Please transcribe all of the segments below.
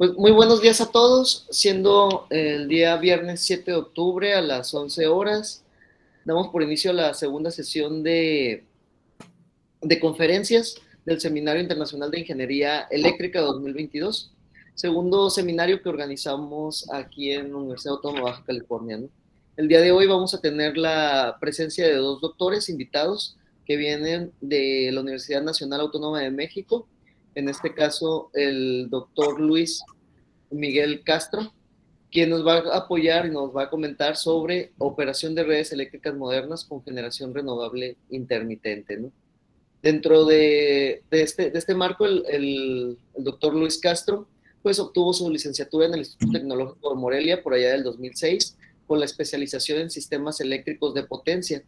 Pues muy buenos días a todos, siendo el día viernes 7 de octubre a las 11 horas. Damos por inicio la segunda sesión de conferencias del Seminario Internacional de Ingeniería Eléctrica 2022, segundo seminario que organizamos aquí en la Universidad Autónoma de Baja California, ¿no? El día de hoy vamos a tener la presencia de dos doctores invitados que vienen de la Universidad Nacional Autónoma de México, en este caso el doctor Luis Miguel Castro, quien nos va a apoyar y nos va a comentar sobre operación de redes eléctricas modernas con generación renovable intermitente, ¿no? Dentro de este marco, el doctor Luis Castro pues obtuvo su licenciatura en el Instituto Tecnológico de Morelia por allá del 2006, con la especialización en sistemas eléctricos de potencia.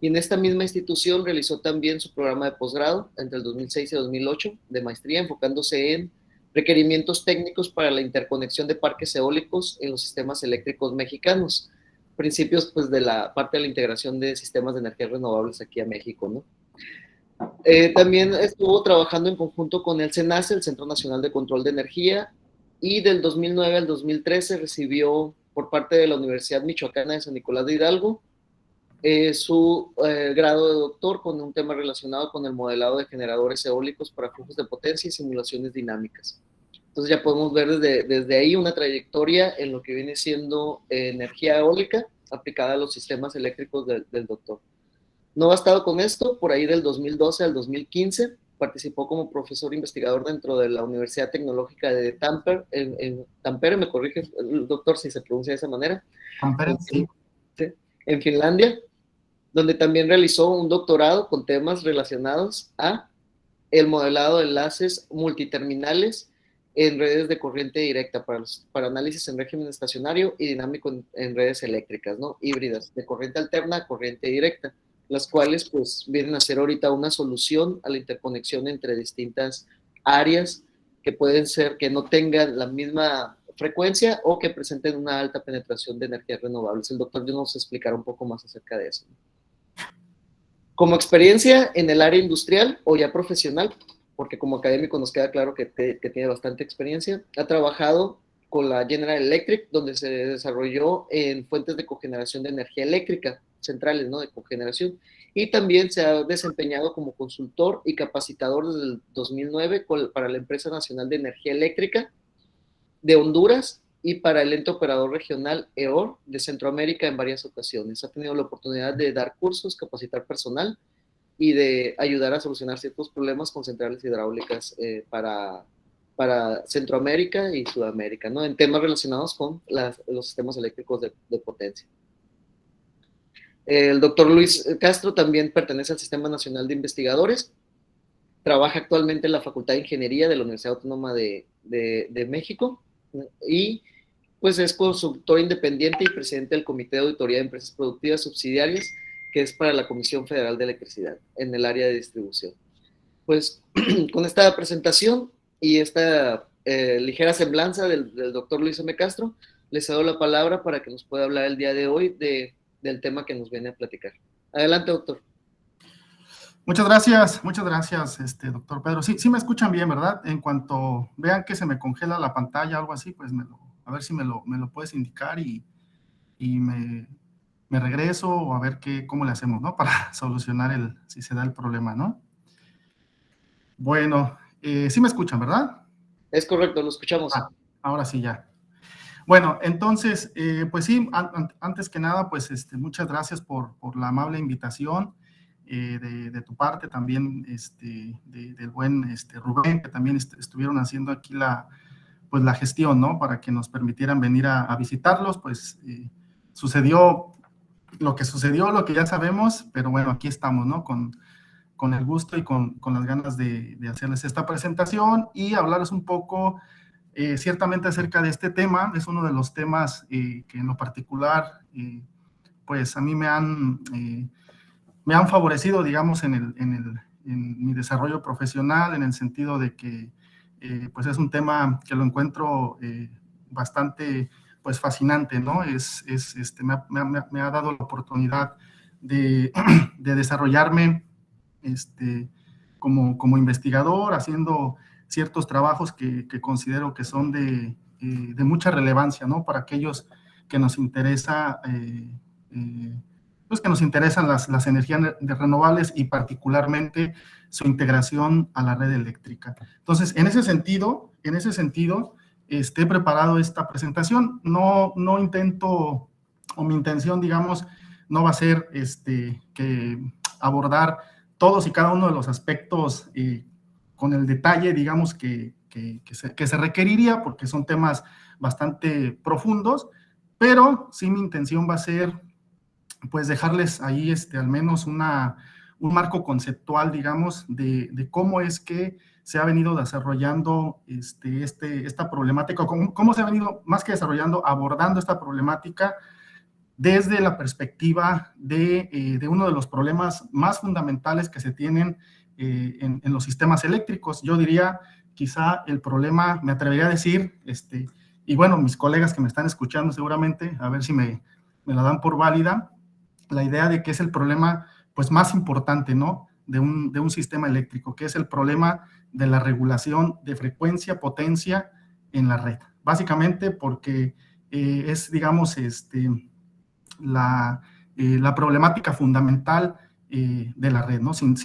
Y en esta misma institución realizó también su programa de posgrado entre el 2006 y 2008 de maestría, enfocándose en requerimientos técnicos para la interconexión de parques eólicos en los sistemas eléctricos mexicanos, principios pues de la parte de la integración de sistemas de energías renovables aquí a México, ¿no? También estuvo trabajando en conjunto con el CENACE, el Centro Nacional de Control de Energía, y del 2009 al 2013 recibió por parte de la Universidad Michoacana de San Nicolás de Hidalgo su grado de doctor con un tema relacionado con el modelado de generadores eólicos para flujos de potencia y simulaciones dinámicas. Entonces ya podemos ver desde ahí una trayectoria en lo que viene siendo energía eólica aplicada a los sistemas eléctricos del doctor. No bastado con esto, por ahí del 2012 al 2015 participó como profesor investigador dentro de la Universidad Tecnológica de Tampere, en Tampere, me corrige el doctor si se pronuncia de esa manera, Tampere, sí. En Finlandia, donde también realizó un doctorado con temas relacionados a el modelado de enlaces multiterminales en redes de corriente directa para análisis en régimen estacionario y dinámico en redes eléctricas, ¿no? Híbridas, de corriente alterna a corriente directa, las cuales pues vienen a ser ahorita una solución a la interconexión entre distintas áreas que pueden ser que no tengan la misma frecuencia o que presenten una alta penetración de energías renovables. El doctor nos explicará un poco más acerca de eso. Como experiencia en el área industrial o ya profesional, porque como académico nos queda claro que tiene bastante experiencia, ha trabajado con la General Electric, donde se desarrolló en fuentes de cogeneración de energía eléctrica, centrales, ¿no?, de cogeneración, y también se ha desempeñado como consultor y capacitador desde el 2009 para la Empresa Nacional de Energía Eléctrica de Honduras y para el ente operador regional EOR de Centroamérica en varias ocasiones. Ha tenido la oportunidad de dar cursos, capacitar personal y de ayudar a solucionar ciertos problemas con centrales hidráulicas para Centroamérica y Sudamérica, ¿no?, en temas relacionados con los sistemas eléctricos de potencia. El doctor Luis Castro también pertenece al Sistema Nacional de Investigadores, trabaja actualmente en la Facultad de Ingeniería de la Universidad Autónoma de México y pues es consultor independiente y presidente del Comité de Auditoría de Empresas Productivas Subsidiarias, que es para la Comisión Federal de Electricidad en el área de distribución. Pues con esta presentación y esta ligera semblanza del doctor Luis M. Castro, les cedo la palabra para que nos pueda hablar el día de hoy del tema que nos viene a platicar. Adelante, doctor. Muchas gracias, doctor Pedro. Sí me escuchan bien, ¿verdad? En cuanto vean que se me congela la pantalla o algo así, pues a ver si me lo puedes indicar y me regreso o a ver cómo le hacemos, ¿no? Para solucionar si se da el problema, ¿no? Bueno, sí me escuchan, ¿verdad? Es correcto, lo escuchamos. Ahora sí ya. Bueno, entonces, pues sí, antes que nada, pues muchas gracias por la amable invitación de tu parte, también del buen Rubén, que también estuvieron haciendo aquí la gestión, ¿no? Para que nos permitieran venir a visitarlos, pues sucedió lo que sucedió, lo que ya sabemos, pero bueno, aquí estamos, ¿no? Con el gusto y con las ganas de hacerles esta presentación y hablarles un poco ciertamente acerca de este tema. Es uno de los temas que en lo particular, pues a mí me han favorecido, digamos, en mi desarrollo profesional, en el sentido de que pues es un tema que lo encuentro bastante pues fascinante, ¿no? Me ha dado la oportunidad de desarrollarme como investigador, haciendo ciertos trabajos que considero que son de mucha relevancia, ¿no? Para aquellos que nos interesa, pues que nos interesan las energías renovables y particularmente su integración a la red eléctrica. Entonces, en ese sentido, he preparado esta presentación. No intento, o mi intención, digamos, no va a ser que abordar todos y cada uno de los aspectos con el detalle, digamos, que se requeriría, porque son temas bastante profundos, pero sí mi intención va a ser, pues, dejarles ahí al menos un marco conceptual, digamos, de cómo es que se ha venido desarrollando esta problemática, cómo se ha venido, más que desarrollando, abordando esta problemática desde la perspectiva de uno de los problemas más fundamentales que se tienen en los sistemas eléctricos. Yo diría, quizá el problema, me atrevería a decir, y bueno, mis colegas que me están escuchando seguramente, a ver si me la dan por válida, la idea de que es el problema, pues, más importante, ¿no?, de un sistema eléctrico, que es el problema de la regulación de frecuencia, potencia en la red. Básicamente porque es, digamos, la problemática fundamental de la red, ¿no? Sin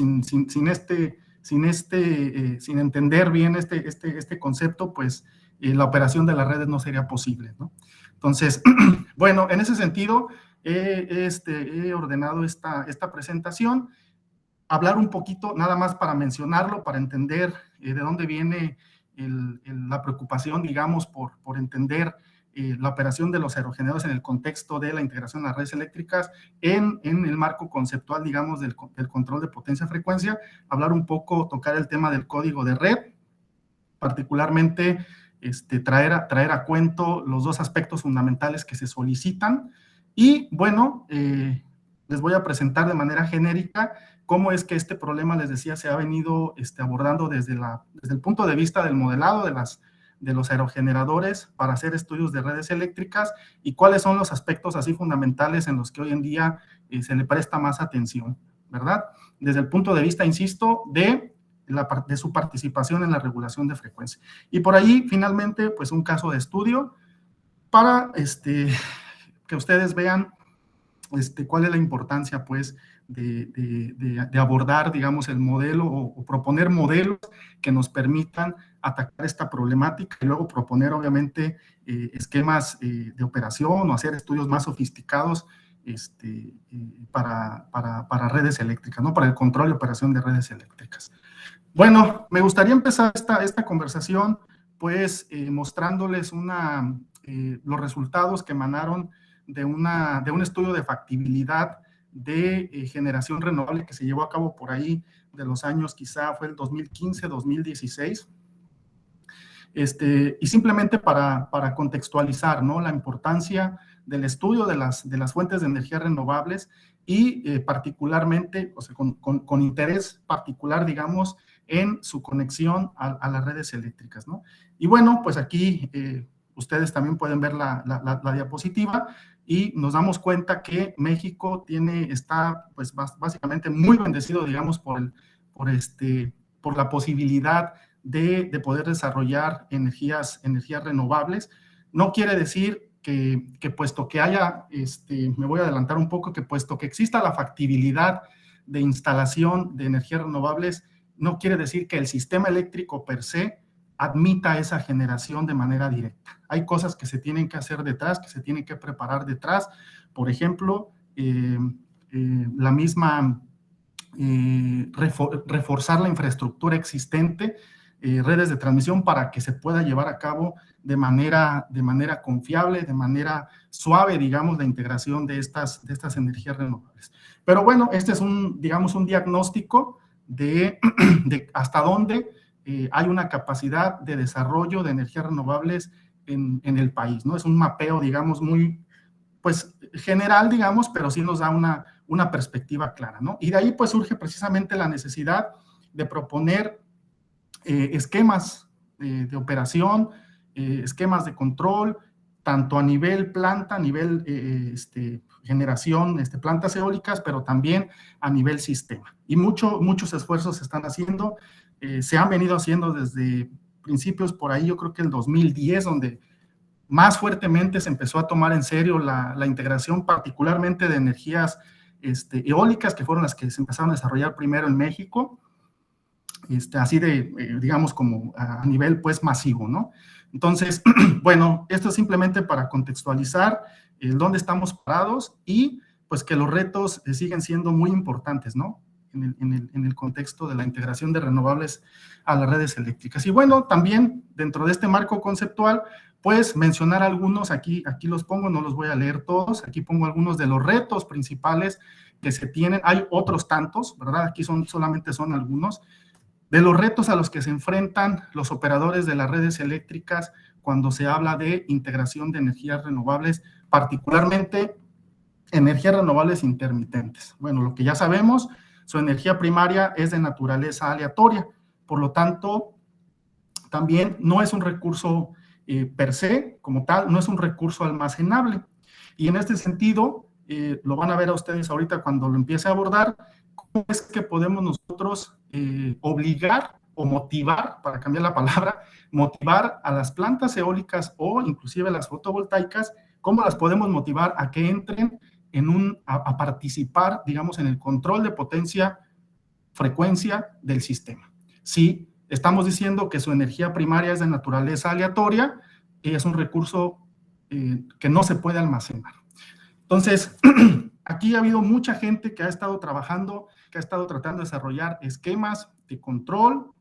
entender bien este concepto, pues la operación de las redes no sería posible, ¿no? Entonces, bueno, en ese sentido, he ordenado esta presentación, hablar un poquito, nada más para mencionarlo, para entender de dónde viene la preocupación, digamos, por entender la operación de los aerogeneradores en el contexto de la integración de las redes eléctricas en el marco conceptual, digamos, del control de potencia-frecuencia, hablar un poco, tocar el tema del código de red, particularmente traer a cuento los dos aspectos fundamentales que se solicitan y, bueno, les voy a presentar de manera genérica cómo es que este problema, les decía, se ha venido abordando desde el punto de vista del modelado de los aerogeneradores para hacer estudios de redes eléctricas y cuáles son los aspectos así fundamentales en los que hoy en día se le presta más atención, ¿verdad? Desde el punto de vista, insisto, de su participación en la regulación de frecuencia. Y por ahí, finalmente, pues un caso de estudio para que ustedes vean cuál es la importancia, pues, de abordar, digamos, el modelo o proponer modelos que nos permitan atacar esta problemática y luego proponer, obviamente, esquemas de operación o hacer estudios más sofisticados para redes eléctricas, ¿no? Para el control y operación de redes eléctricas. Bueno, me gustaría empezar esta conversación, pues, mostrándoles los resultados que emanaron de un estudio de factibilidad de generación renovable que se llevó a cabo por ahí de los años, quizá fue el 2015, 2016, y simplemente para contextualizar, ¿no?, la importancia del estudio de las fuentes de energía renovables y particularmente, o sea, con interés particular, digamos, en su conexión a las redes eléctricas, ¿no? Y bueno, pues aquí ustedes también pueden ver la diapositiva y nos damos cuenta que México está pues básicamente muy bendecido, digamos, por la posibilidad de poder desarrollar energías renovables. No quiere decir que puesto que haya, me voy a adelantar un poco, que puesto que exista la factibilidad de instalación de energías renovables, no quiere decir que el sistema eléctrico per se admita esa generación de manera directa. Hay cosas que se tienen que hacer detrás, que se tienen que preparar detrás. Por ejemplo, la misma reforzar la infraestructura existente, redes de transmisión para que se pueda llevar a cabo de manera confiable, de manera suave, digamos, la integración de estas energías renovables. Pero bueno, este es digamos, un diagnóstico de hasta dónde hay una capacidad de desarrollo de energías renovables en el país, ¿no? Es un mapeo, digamos, muy, pues, general, digamos, pero sí nos da una perspectiva clara, ¿no? Y de ahí, pues, surge precisamente la necesidad de proponer esquemas de operación, esquemas de control, tanto a nivel planta, a nivel generación, plantas eólicas, pero también a nivel sistema. Y muchos esfuerzos se están haciendo, se han venido haciendo desde principios por ahí, yo creo que el 2010, donde más fuertemente se empezó a tomar en serio la integración, particularmente de energías eólicas, que fueron las que se empezaron a desarrollar primero en México, así de, digamos, como a nivel, pues, masivo, ¿no? Entonces, bueno, esto es simplemente para contextualizar dónde estamos parados y, pues, que los retos siguen siendo muy importantes, ¿no? En el contexto de la integración de renovables a las redes eléctricas. Y bueno, también dentro de este marco conceptual, pues mencionar algunos, aquí los pongo, no los voy a leer todos, aquí pongo algunos de los retos principales que se tienen, hay otros tantos, ¿verdad? Aquí solamente son algunos, de los retos a los que se enfrentan los operadores de las redes eléctricas cuando se habla de integración de energías renovables, particularmente energías renovables intermitentes. Bueno, lo que ya sabemos, su energía primaria es de naturaleza aleatoria, por lo tanto, también no es un recurso per se, como tal, no es un recurso almacenable. Y en este sentido, lo van a ver a ustedes ahorita cuando lo empiece a abordar, cómo es que podemos nosotros obligar o motivar, para cambiar la palabra, motivar a las plantas eólicas o inclusive las fotovoltaicas, cómo las podemos motivar a que entren a participar, digamos, en el control de potencia, frecuencia del sistema. Sí, estamos diciendo que su energía primaria es de naturaleza aleatoria y es un recurso que no se puede almacenar. Entonces, aquí ha habido mucha gente que ha estado trabajando, que ha estado tratando de desarrollar esquemas de control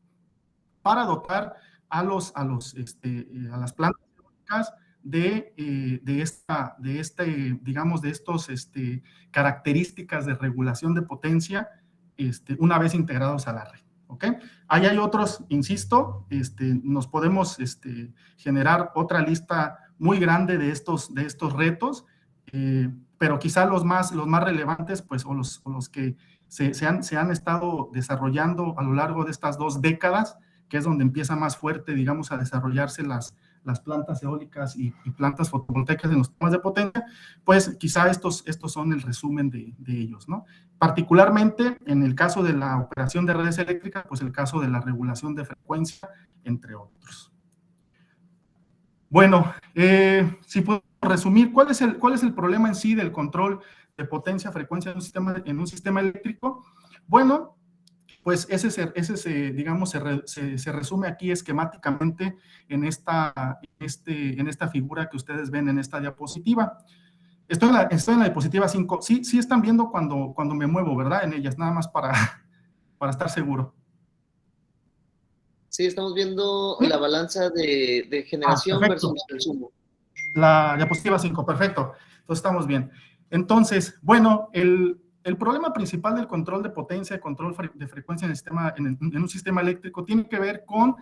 para dotar a las plantas eólicas digamos, de estos características de regulación de potencia una vez integrados a la red. ¿Ok? Ahí hay otros, insisto, nos podemos generar otra lista muy grande de estos retos, pero quizá los más relevantes, pues, o los que se han estado desarrollando a lo largo de estas 2 décadas, que es donde empieza más fuerte, digamos, a desarrollarse las plantas eólicas y plantas fotovoltaicas en los temas de potencia, pues quizá estos son el resumen de ellos, ¿no? Particularmente en el caso de la operación de redes eléctricas, pues el caso de la regulación de frecuencia, entre otros. Bueno, si puedo resumir, ¿cuál es el problema en sí del control de potencia, frecuencia en un sistema eléctrico? Bueno, pues ese digamos, se resume aquí esquemáticamente en esta figura que ustedes ven en esta diapositiva. Estoy en la diapositiva 5. Sí están viendo cuando me muevo, ¿verdad? En ellas, nada más para estar seguro. Sí, estamos viendo la balanza de generación versus consumo. La diapositiva 5, perfecto. Entonces estamos bien. Entonces, bueno, el problema principal del control de potencia, control de frecuencia en un sistema eléctrico tiene que ver con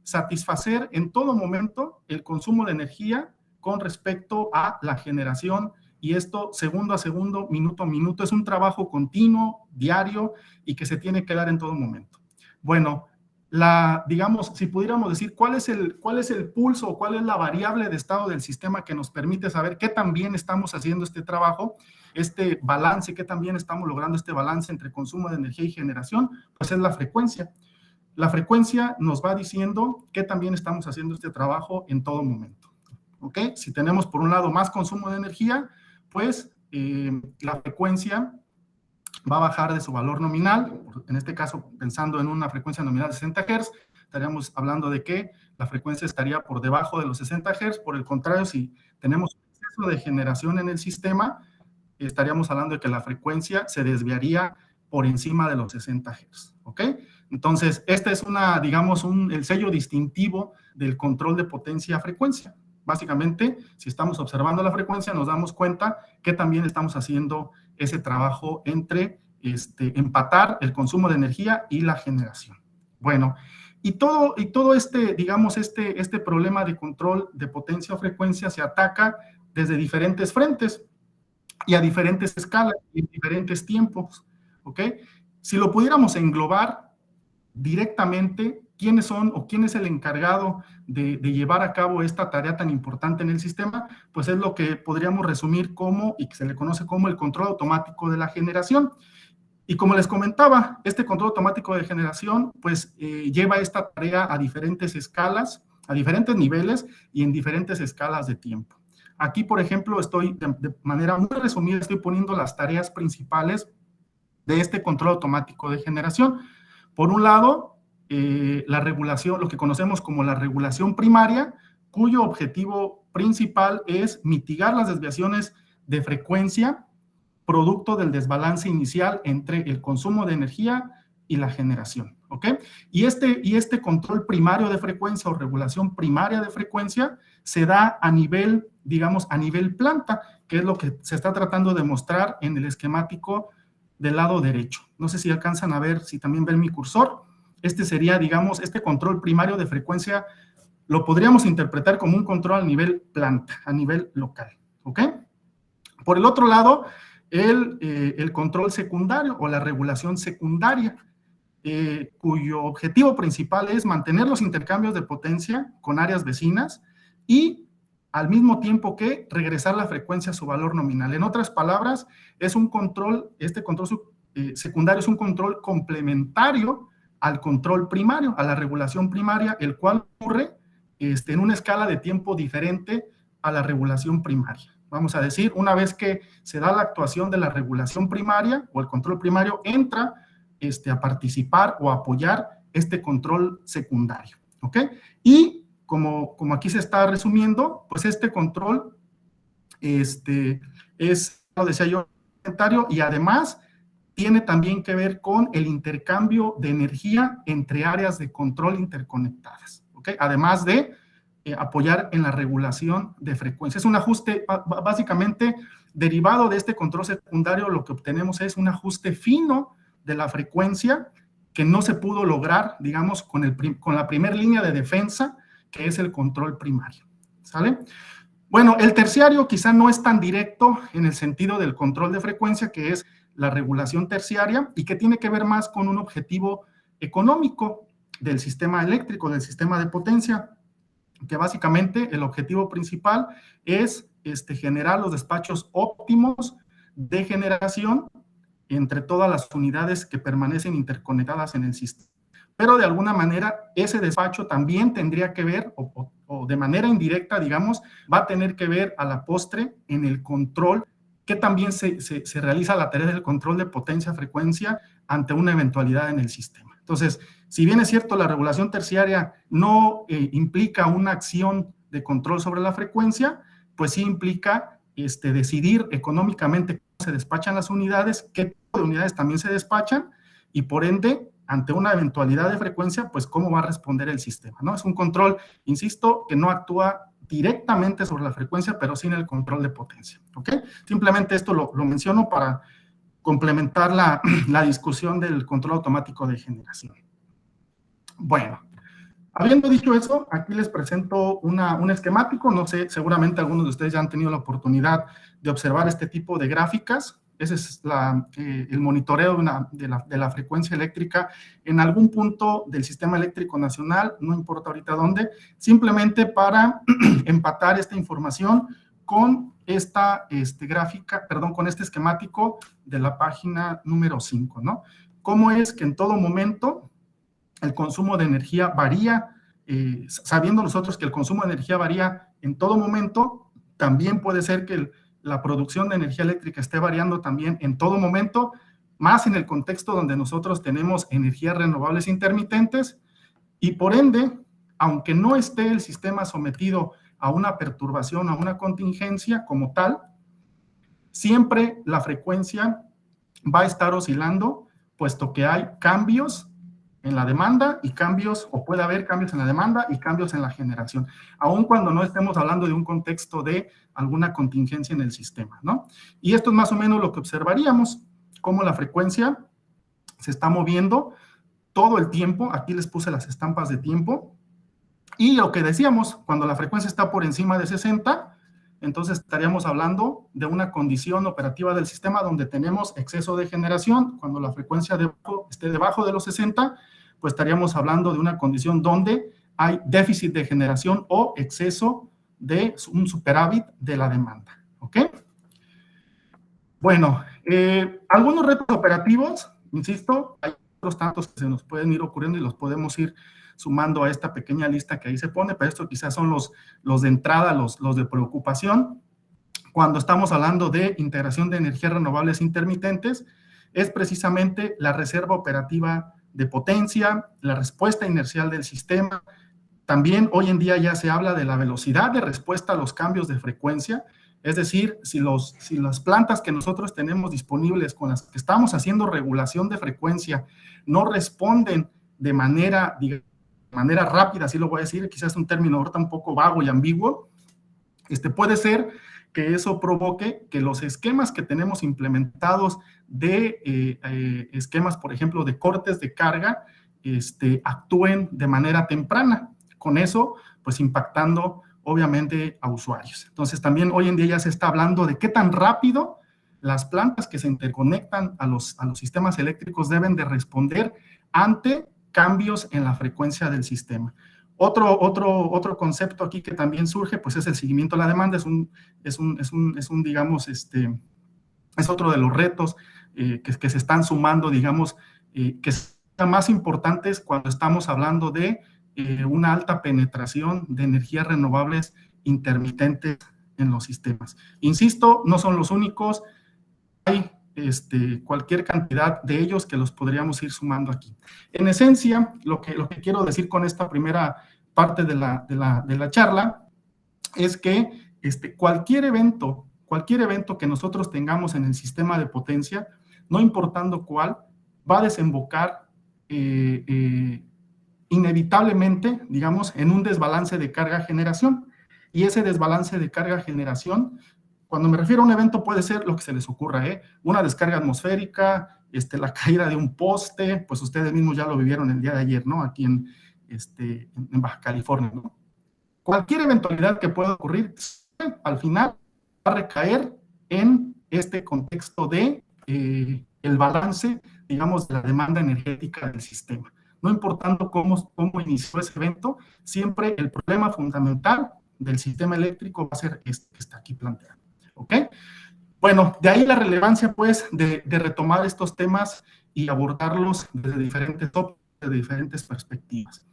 satisfacer en todo momento el consumo de energía con respecto a la generación, y esto segundo a segundo, minuto a minuto. Es un trabajo continuo, diario, y que se tiene que dar en todo momento. Bueno, digamos, si pudiéramos decir cuál es el pulso o cuál es la variable de estado del sistema que nos permite saber qué tan bien estamos haciendo este trabajo, este balance, qué tan bien estamos logrando este balance entre consumo de energía y generación, pues es la frecuencia. La frecuencia nos va diciendo qué tan bien estamos haciendo este trabajo en todo momento. ¿Ok? Si tenemos por un lado más consumo de energía, pues la frecuencia va a bajar de su valor nominal. En este caso, pensando en una frecuencia nominal de 60 Hz, estaríamos hablando de que la frecuencia estaría por debajo de los 60 Hz. Por el contrario, si tenemos un exceso de generación en el sistema, estaríamos hablando de que la frecuencia se desviaría por encima de los 60 Hz. ¿Ok? Entonces, este es digamos, el sello distintivo del control de potencia-frecuencia. Básicamente, si estamos observando la frecuencia, nos damos cuenta que también estamos haciendo ese trabajo entre empatar el consumo de energía y la generación. Bueno, y todo digamos, este problema de control de potencia o frecuencia se ataca desde diferentes frentes y a diferentes escalas y en diferentes tiempos. ¿Ok? Si lo pudiéramos englobar directamente, quiénes son o quién es el encargado de llevar a cabo esta tarea tan importante en el sistema, pues es lo que podríamos resumir como, y que se le conoce como, el control automático de la generación. Y como les comentaba, este control automático de generación, pues lleva esta tarea a diferentes escalas, a diferentes niveles y en diferentes escalas de tiempo. Aquí, por ejemplo, estoy de manera muy resumida, estoy poniendo las tareas principales de este control automático de generación. Por un lado, la regulación, lo que conocemos como la regulación primaria, cuyo objetivo principal es mitigar las desviaciones de frecuencia producto del desbalance inicial entre el consumo de energía y la generación, ¿ok? Y este control primario de frecuencia o regulación primaria de frecuencia se da a nivel, digamos, a nivel planta, que es lo que se está tratando de mostrar en el esquemático del lado derecho. No sé si alcanzan a ver, si también ven mi cursor. Este sería, digamos, este control primario de frecuencia lo podríamos interpretar como un control a nivel planta, a nivel local, ¿ok? Por el otro lado, el control secundario o la regulación secundaria, cuyo objetivo principal es mantener los intercambios de potencia con áreas vecinas y al mismo tiempo que regresar la frecuencia a su valor nominal. En otras palabras, es un control, este control secundario es un control complementario al control primario, a la regulación primaria, el cual ocurre en una escala de tiempo diferente a la regulación primaria. Vamos a decir, una vez que se da la actuación de la regulación primaria o el control primario, entra a participar o apoyar este control secundario, ¿ok? Y como aquí se está resumiendo, pues este control es, lo decía yo, complementario y además tiene también que ver con el intercambio de energía entre áreas de control interconectadas, ¿ok? Además de apoyar en la regulación de frecuencia. Es un ajuste básicamente derivado de este control secundario, lo que obtenemos es un ajuste fino de la frecuencia que no se pudo lograr, digamos, con la primera línea de defensa, que es el control primario, ¿sale? Bueno, el terciario quizá no es tan directo en el sentido del control de frecuencia, que es la regulación terciaria, y que tiene que ver más con un objetivo económico del sistema eléctrico, del sistema de potencia, que básicamente el objetivo principal es generar los despachos óptimos de generación entre todas las unidades que permanecen interconectadas en el sistema. Pero de alguna manera ese despacho también tendría que ver, o de manera indirecta, digamos, va a tener que ver a la postre en el control, que también se realiza la tarea del control de potencia-frecuencia ante una eventualidad en el sistema. Entonces, si bien es cierto, la regulación terciaria no implica una acción de control sobre la frecuencia, pues sí implica decidir económicamente cómo se despachan las unidades, qué tipo de unidades también se despachan, y por ende, ante una eventualidad de frecuencia, pues cómo va a responder el sistema, ¿no? Es un control, insisto, que no actúa directamente sobre la frecuencia, pero sí en el control de potencia, ¿ok? Simplemente esto lo menciono para complementar la discusión del control automático de generación. Bueno, habiendo dicho eso, aquí les presento un esquemático. No sé, seguramente algunos de ustedes ya han tenido la oportunidad de observar este tipo de gráficas. Ese es el monitoreo de la frecuencia eléctrica en algún punto del sistema eléctrico nacional, no importa ahorita dónde, simplemente para empatar esta información con esta gráfica, perdón, con este esquemático de la página número 5, ¿no? ¿Cómo es que en todo momento el consumo de energía varía? Sabiendo nosotros que el consumo de energía varía en todo momento, también puede ser que la producción de energía eléctrica esté variando también en todo momento, más en el contexto donde nosotros tenemos energías renovables intermitentes, y por ende, aunque no esté el sistema sometido a una perturbación, a una contingencia como tal, siempre la frecuencia va a estar oscilando, puesto que hay cambios en la demanda y cambios, o puede haber cambios en la demanda y cambios en la generación, aun cuando no estemos hablando de un contexto de alguna contingencia en el sistema, ¿no? Y esto es más o menos lo que observaríamos, cómo la frecuencia se está moviendo todo el tiempo. Aquí les puse las estampas de tiempo, y lo que decíamos, cuando la frecuencia está por encima de 60, entonces estaríamos hablando de una condición operativa del sistema donde tenemos exceso de generación. Cuando la frecuencia esté debajo de los 60, pues estaríamos hablando de una condición donde hay déficit de generación o exceso de un superávit de la demanda, ¿ok? Bueno, algunos retos operativos Insisto, hay otros tantos que se nos pueden ir ocurriendo y los podemos ir sumando a esta pequeña lista que ahí se pone, pero estos quizás son los de entrada, los de preocupación. Cuando estamos hablando de integración de energías renovables intermitentes, es precisamente la reserva operativa de potencia, la respuesta inercial del sistema. También hoy en día ya se habla de la velocidad de respuesta a los cambios de frecuencia, es decir, si las plantas que nosotros tenemos disponibles con las que estamos haciendo regulación de frecuencia no responden de manera rápida, así lo voy a decir, quizás es un término ahorita un poco vago y ambiguo, puede ser que eso provoque que los esquemas que tenemos implementados de esquemas, por ejemplo, de cortes de carga, actúen de manera temprana. Con eso, pues impactando obviamente a usuarios. Entonces, también hoy en día ya se está hablando de qué tan rápido las plantas que se interconectan a los sistemas eléctricos deben de responder ante cambios en la frecuencia del sistema. Otro concepto aquí que también surge, pues es el seguimiento a la demanda, digamos, es otro de los retos que se están sumando, digamos, que son más importantes cuando estamos hablando de una alta penetración de energías renovables intermitentes en los sistemas. Insisto, no son los únicos, hay cualquier cantidad de ellos que los podríamos ir sumando aquí. En esencia, lo que quiero decir con esta primera parte de la charla es que cualquier evento que nosotros tengamos en el sistema de potencia, no importando cuál, va a desembocar inevitablemente, digamos, en un desbalance de carga-generación. Y ese desbalance de carga-generación, cuando me refiero a un evento, puede ser lo que se les ocurra, una descarga atmosférica, la caída de un poste, pues ustedes mismos ya lo vivieron el día de ayer, ¿no? Aquí en Baja California, ¿no? Cualquier eventualidad que pueda ocurrir, al final va a recaer en este contexto de el balance, digamos, de la demanda energética del sistema. No importando cómo inició ese evento, siempre el problema fundamental del sistema eléctrico va a ser este que está aquí planteado. ¿Ok? Bueno, de ahí la relevancia, pues, de retomar estos temas y abordarlos desde diferentes perspectivas.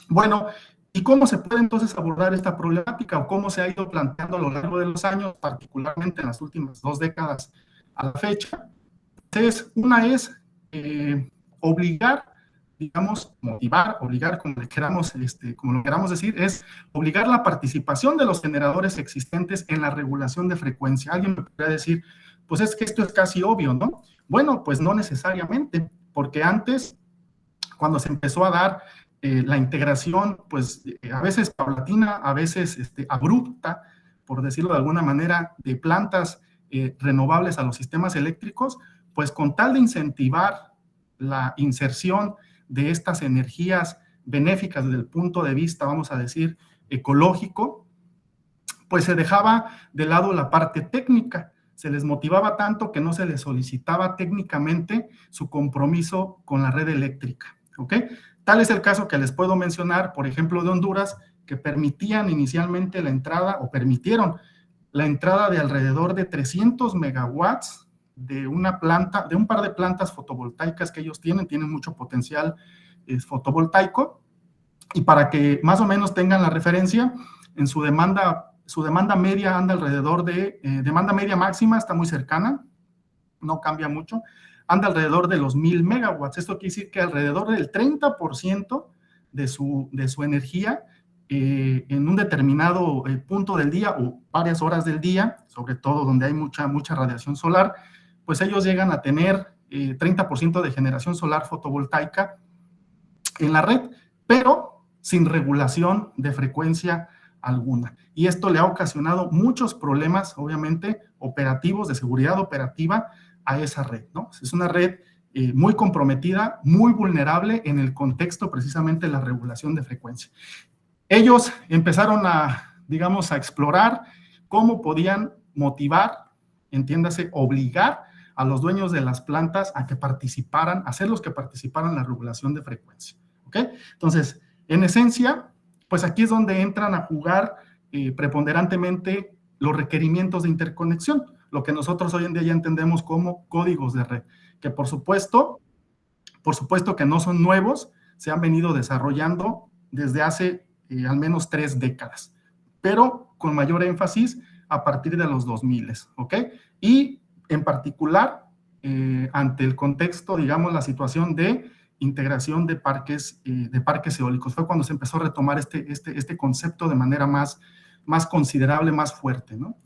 Bueno, ¿y cómo se puede entonces abordar esta problemática o cómo se ha ido planteando a lo largo de los años, particularmente en las últimas 2 décadas a la fecha? Entonces, una es obligar, digamos, motivar, obligar, como lo queramos decir, es obligar la participación de los generadores existentes en la regulación de frecuencia. Alguien me podría decir, pues es que esto es casi obvio, ¿no? Bueno, pues no necesariamente, porque antes, cuando se empezó a dar la integración, pues a veces paulatina, a veces abrupta, por decirlo de alguna manera, de plantas renovables a los sistemas eléctricos, pues con tal de incentivar la inserción de estas energías benéficas desde el punto de vista, vamos a decir, ecológico, pues se dejaba de lado la parte técnica. Se les motivaba tanto que no se les solicitaba técnicamente su compromiso con la red eléctrica, ¿ok? Tal es el caso que les puedo mencionar, por ejemplo, de Honduras, que permitieron la entrada de alrededor de 300 megawatts de un par de plantas fotovoltaicas que ellos tienen mucho potencial fotovoltaico, y para que más o menos tengan la referencia, en su demanda media anda alrededor de, demanda media máxima está muy cercana, no cambia mucho, anda alrededor de los 1000 megawatts. Esto quiere decir que alrededor del 30% de su energía en un determinado punto del día o varias horas del día, sobre todo donde hay mucha radiación solar, pues ellos llegan a tener 30% de generación solar fotovoltaica en la red, pero sin regulación de frecuencia alguna. Y esto le ha ocasionado muchos problemas, obviamente, operativos, de seguridad operativa a esa red, ¿no? Es una red muy comprometida, muy vulnerable en el contexto precisamente de la regulación de frecuencia. Ellos empezaron digamos, a explorar cómo podían motivar, entiéndase, obligar a los dueños de las plantas a que participaran, hacerlos que participaran en la regulación de frecuencia, ¿ok? Entonces, en esencia, pues aquí es donde entran a jugar preponderantemente los requerimientos de interconexión. lo que nosotros hoy en día ya entendemos como códigos de red, que por supuesto que no son nuevos, se han venido desarrollando desde hace al menos 3 décadas, pero con mayor énfasis a partir de los 2000, ¿ok? Y en particular, ante el contexto, digamos, la situación de integración de parques eólicos. Fue cuando se empezó a retomar este concepto de manera más considerable, más fuerte, ¿no?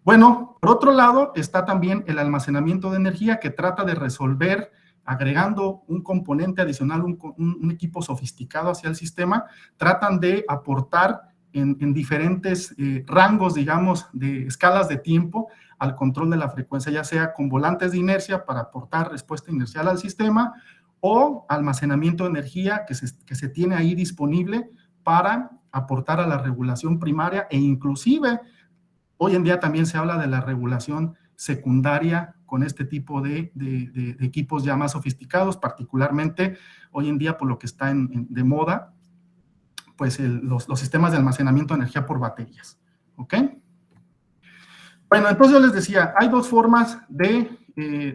Bueno, por otro lado, está también el almacenamiento de energía, que trata de resolver, agregando un componente adicional, un equipo sofisticado hacia el sistema, tratan de aportar en diferentes rangos, digamos, de escalas de tiempo al control de la frecuencia, ya sea con volantes de inercia para aportar respuesta inercial al sistema, o almacenamiento de energía que se tiene ahí disponible para aportar a la regulación primaria, e inclusive hoy en día también se habla de la regulación secundaria con este tipo de equipos ya más sofisticados, particularmente hoy en día por lo que está de moda, pues los sistemas de almacenamiento de energía por baterías, ¿ok? Bueno, entonces yo les decía, hay 2 formas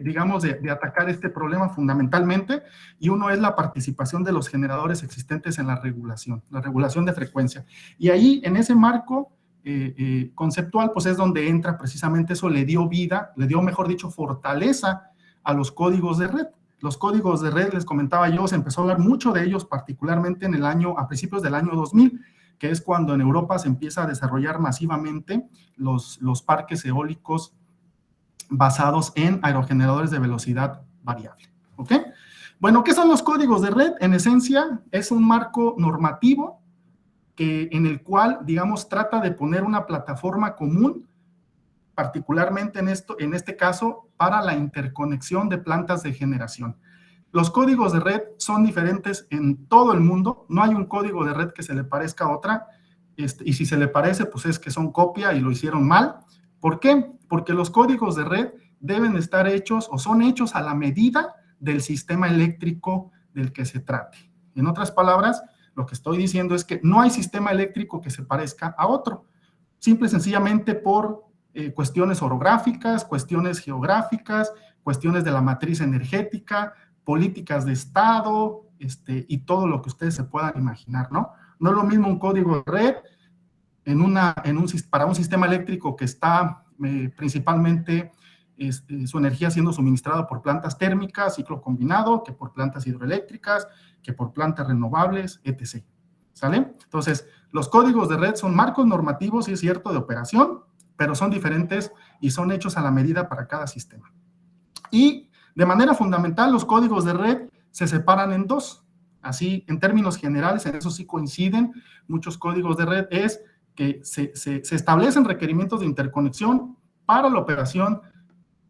digamos, de atacar este problema fundamentalmente, y uno es la participación de los generadores existentes en la regulación de frecuencia. Y ahí, en ese marco conceptual, pues es donde entra precisamente eso, le dio vida, mejor dicho, fortaleza a los códigos de red. Los códigos de red, les comentaba yo, se empezó a hablar mucho de ellos, particularmente a principios del año 2000, que es cuando en Europa se empieza a desarrollar masivamente los parques eólicos basados en aerogeneradores de velocidad variable, ¿ok? Bueno, ¿qué son los códigos de red? En esencia, es un marco normativo en el cual, digamos, trata de poner una plataforma común, particularmente en este caso, para la interconexión de plantas de generación. Los códigos de red son diferentes en todo el mundo, no hay un código de red que se le parezca a otra, y si se le parece, pues es que son copia y lo hicieron mal. ¿Por qué? Porque los códigos de red deben estar hechos o son hechos a la medida del sistema eléctrico del que se trate. En otras palabras, lo que estoy diciendo es que no hay sistema eléctrico que se parezca a otro, simple y sencillamente por cuestiones orográficas, cuestiones geográficas, cuestiones de la matriz energética, políticas de Estado, y todo lo que ustedes se puedan imaginar, ¿no? No es lo mismo un código de red para un sistema eléctrico que está principalmente su energía siendo suministrada por plantas térmicas, ciclo combinado, que por plantas hidroeléctricas, que por plantas renovables, etc. ¿Sale? Entonces, los códigos de red son marcos normativos, sí es cierto, de operación, pero son diferentes y son hechos a la medida para cada sistema. Y de manera fundamental, los códigos de red se separan en 2. Así, en términos generales, en eso sí coinciden muchos códigos de red, es que se establecen requerimientos de interconexión para la operación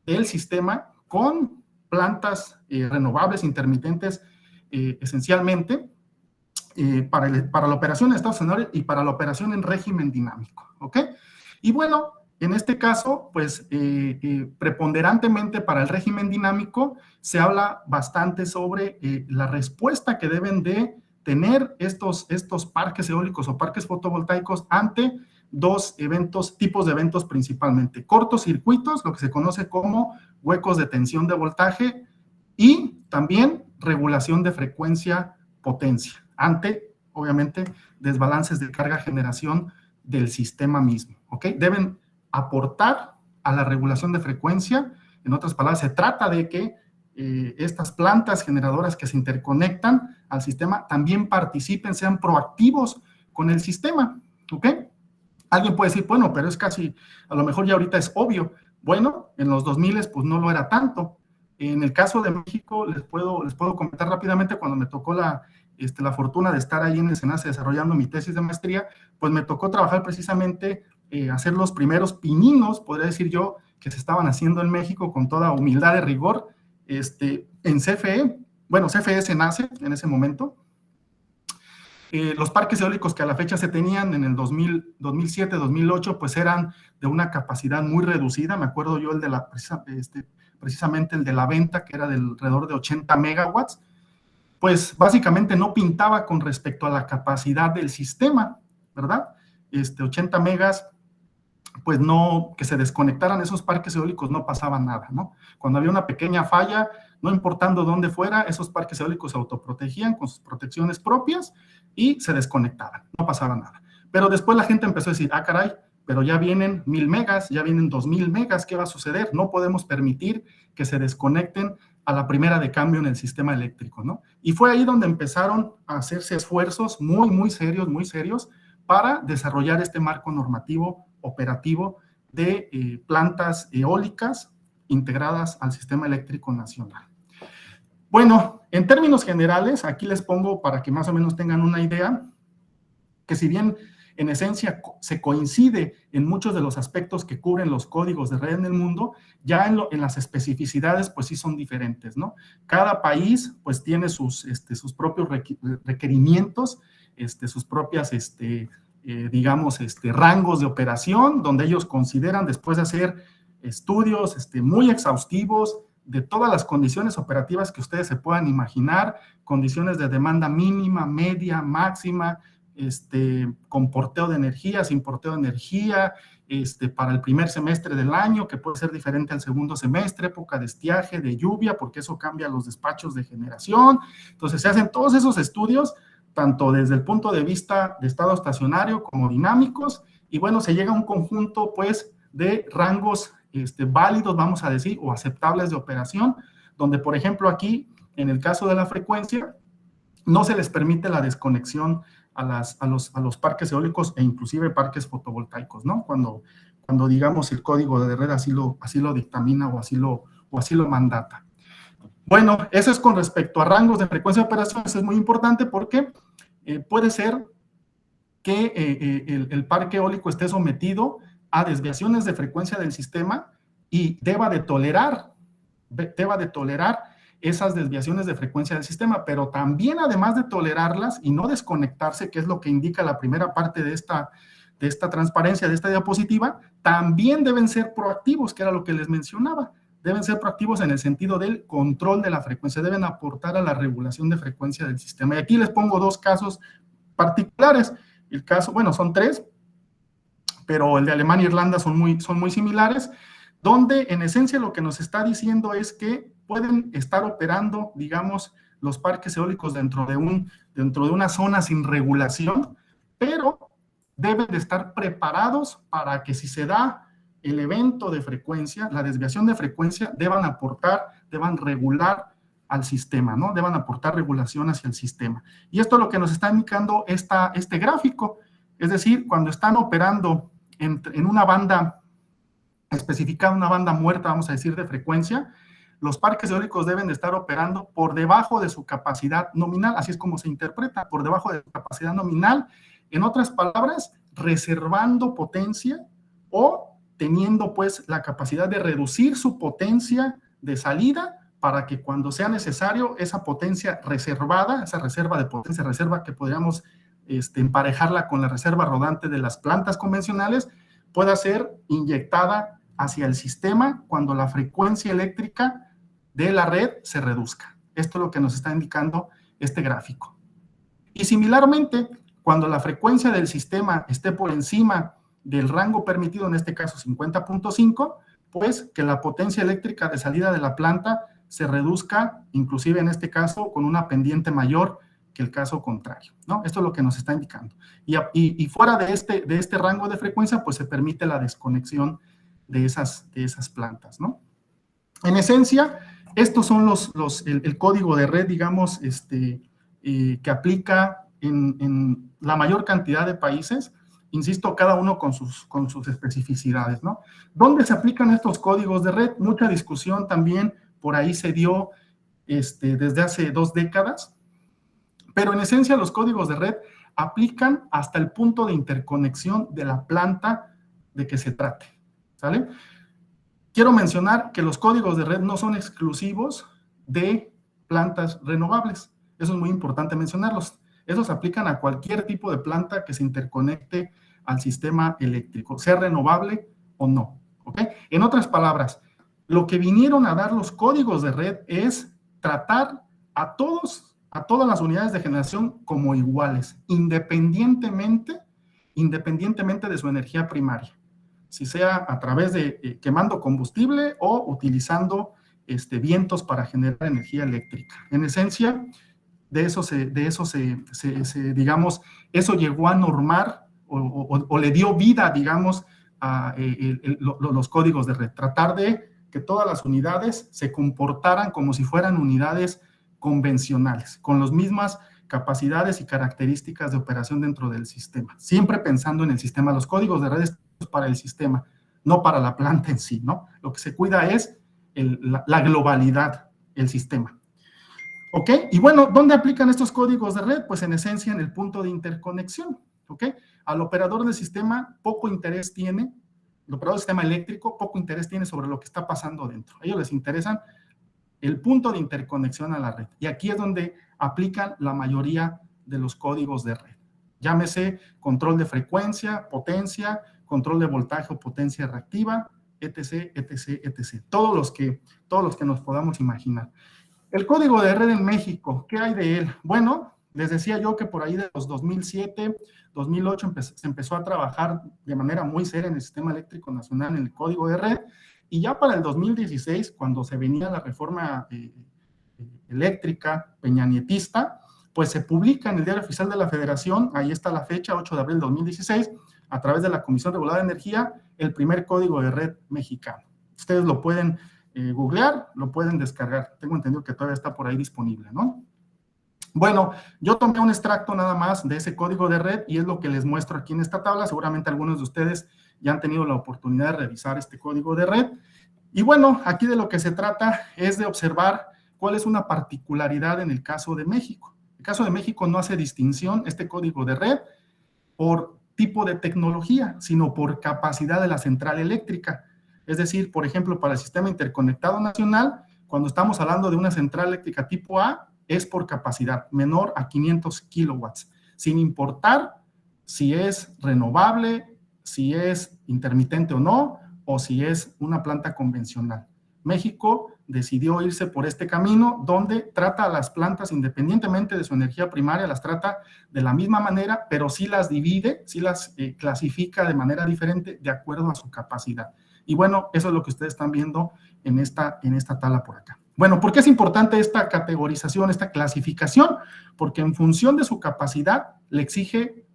del sistema con plantas renovables intermitentes, esencialmente, para la operación en estado estacionario y para la operación en régimen dinámico, ¿ok? Y bueno, en este caso, pues, preponderantemente para el régimen dinámico, se habla bastante sobre la respuesta que deben de tener estos parques eólicos o parques fotovoltaicos ante 2 tipos de eventos principalmente. Cortocircuitos, lo que se conoce como huecos de tensión de voltaje, y también regulación de frecuencia potencia, ante, obviamente, desbalances de carga-generación del sistema mismo, ¿ok? Deben aportar a la regulación de frecuencia. En otras palabras, se trata de que estas plantas generadoras que se interconectan al sistema también participen, sean proactivos con el sistema, ¿ok? Alguien puede decir, bueno, pero es casi, a lo mejor ya ahorita es obvio. Bueno, en los 2000 pues no lo era tanto. En el caso de México, les puedo comentar rápidamente, cuando me tocó la fortuna de estar ahí en el SENACE desarrollando mi tesis de maestría, pues me tocó trabajar precisamente, hacer los primeros pininos, podría decir yo, que se estaban haciendo en México con toda humildad de rigor, en CFE, bueno, CFE SENACE en ese momento. Los parques eólicos que a la fecha se tenían en el 2007, 2008, pues eran de una capacidad muy reducida. Me acuerdo yo precisamente el de La Venta, que era de alrededor de 80 megawatts, pues básicamente no pintaba con respecto a la capacidad del sistema, ¿verdad? 80 megas pues no, que se desconectaran esos parques eólicos, no pasaba nada, ¿no? Cuando había una pequeña falla, no importando dónde fuera, esos parques eólicos se autoprotegían con sus protecciones propias y se desconectaban, no pasaba nada. Pero después la gente empezó a decir, ah, caray, pero ya vienen 1000 megas, ya vienen 2000 megas, ¿qué va a suceder? No podemos permitir que se desconecten a la primera de cambio en el sistema eléctrico, ¿no? Y fue ahí donde empezaron a hacerse esfuerzos muy serios, para desarrollar este marco normativo operativo de plantas eólicas integradas al sistema eléctrico nacional. Bueno, en términos generales, aquí les pongo para que más o menos tengan una idea, que si bien en esencia se coincide en muchos de los aspectos que cubren los códigos de red en el mundo, ya en las especificidades pues sí son diferentes, ¿no? Cada país pues tiene sus propios requerimientos, sus propias, digamos, rangos de operación, donde ellos consideran, después de hacer estudios muy exhaustivos de todas las condiciones operativas que ustedes se puedan imaginar, condiciones de demanda mínima, media, máxima, con porteo de energía, sin porteo de energía, para el primer semestre del año, que puede ser diferente al segundo semestre, época de estiaje, de lluvia, porque eso cambia los despachos de generación. Entonces se hacen todos esos estudios, tanto desde el punto de vista de estado estacionario como dinámicos, y bueno, se llega a un conjunto, pues, de rangos válidos, vamos a decir, o aceptables de operación, donde, por ejemplo, aquí, en el caso de la frecuencia, no se les permite la desconexión a los parques eólicos e inclusive parques fotovoltaicos, ¿no? Cuando digamos, el código de red así lo dictamina o así lo mandata. Bueno, eso es con respecto a rangos de frecuencia de operaciones. Es muy importante porque puede ser que el parque eólico esté sometido a desviaciones de frecuencia del sistema y deba de tolerar esas desviaciones de frecuencia del sistema, pero también, además de tolerarlas y no desconectarse, que es lo que indica la primera parte de esta transparencia, de esta diapositiva, también deben ser proactivos, que era lo que les mencionaba. Deben ser proactivos en el sentido del control de la frecuencia, deben aportar a la regulación de frecuencia del sistema. Y aquí les pongo dos casos particulares. El caso, bueno, son tres, pero el de Alemania e Irlanda son muy similares, donde en esencia lo que nos está diciendo es que pueden estar operando, digamos, los parques eólicos dentro de una zona sin regulación, pero deben de estar preparados para que si se da el evento de frecuencia, la desviación de frecuencia, deban regular al sistema, ¿no? Deban aportar regulación hacia el sistema. Y esto es lo que nos está indicando este gráfico, es decir, cuando están operando en una banda especificada, una banda muerta, vamos a decir, de frecuencia, los parques eólicos deben de estar operando por debajo de su capacidad nominal, así es como se interpreta, por debajo de su capacidad nominal, en otras palabras, reservando potencia o teniendo pues la capacidad de reducir su potencia de salida para que cuando sea necesario esa potencia reservada, esa reserva de potencia, reserva que podríamos emparejarla con la reserva rodante de las plantas convencionales, pueda ser inyectada hacia el sistema cuando la frecuencia eléctrica de la red se reduzca. Esto es lo que nos está indicando este gráfico. Y similarmente, cuando la frecuencia del sistema esté por encima del rango permitido, en este caso 50.5, pues que la potencia eléctrica de salida de la planta se reduzca, inclusive en este caso, con una pendiente mayor que el caso contrario, ¿no? Esto es lo que nos está indicando. Y fuera de este rango de frecuencia, pues se permite la desconexión de esas plantas, ¿no? En esencia, estos son el código de red, digamos, que aplica en la mayor cantidad de países, insisto, cada uno con sus especificidades, ¿no? ¿Dónde se aplican estos códigos de red? Mucha discusión también por ahí se dio desde hace 2 décadas, pero en esencia los códigos de red aplican hasta el punto de interconexión de la planta de que se trate, ¿sale? Quiero mencionar que los códigos de red no son exclusivos de plantas renovables. Eso es muy importante mencionarlos. Esos aplican a cualquier tipo de planta que se interconecte al sistema eléctrico, sea renovable o no, ¿ok? En otras palabras, lo que vinieron a dar los códigos de red es tratar a todas las unidades de generación como iguales, independientemente de su energía primaria. si sea a través de quemando combustible o utilizando vientos para generar energía eléctrica. En esencia, digamos, eso llegó a normar o le dio vida, digamos, a los códigos de red. Tratar de que todas las unidades se comportaran como si fueran unidades convencionales, con las mismas capacidades y características de operación dentro del sistema, siempre pensando en el sistema. Los códigos de redes para el sistema, no para la planta en sí, ¿no? Lo que se cuida es la globalidad, el sistema. ¿Ok? Y bueno, ¿dónde aplican estos códigos de red? Pues en esencia en el punto de interconexión, ¿ok? Al operador del sistema poco interés tiene, el operador del sistema eléctrico poco interés tiene sobre lo que está pasando dentro. A ellos les interesan el punto de interconexión a la red. Y aquí es donde aplican la mayoría de los códigos de red. Llámese control de frecuencia, potencia, control de voltaje o potencia reactiva, etc., etc., etc. Todos los que nos podamos imaginar. El código de red en México, ¿qué hay de él? Bueno, les decía yo que por ahí de los 2007, 2008 se empezó a trabajar de manera muy seria en el Sistema Eléctrico Nacional en el código de red, y ya para el 2016, cuando se venía la reforma eléctrica peñanietista, pues se publica en el Diario Oficial de la Federación, ahí está la fecha, 8 de abril de 2016, a través de la Comisión Reguladora de Energía, el primer código de red mexicano. Ustedes lo pueden googlear, lo pueden descargar. Tengo entendido que todavía está por ahí disponible, ¿no? Bueno, yo tomé un extracto nada más de ese código de red y es lo que les muestro aquí en esta tabla. Seguramente algunos de ustedes ya han tenido la oportunidad de revisar este código de red. Y bueno, aquí de lo que se trata es de observar cuál es una particularidad en el caso de México. El caso de México no hace distinción, este código de red, por tipo de tecnología, sino por capacidad de la central eléctrica. Es decir, por ejemplo, para el Sistema Interconectado Nacional, cuando estamos hablando de una central eléctrica tipo A, es por capacidad, menor a 500 kilowatts, sin importar si es renovable, si es intermitente o no, o si es una planta convencional. México decidió irse por este camino donde trata a las plantas, independientemente de su energía primaria, las trata de la misma manera, pero sí las divide, sí las clasifica de manera diferente de acuerdo a su capacidad. Y bueno, eso es lo que ustedes están viendo en esta tabla por acá. Bueno, ¿por qué es importante esta categorización, esta clasificación? Porque en función de su capacidad le exige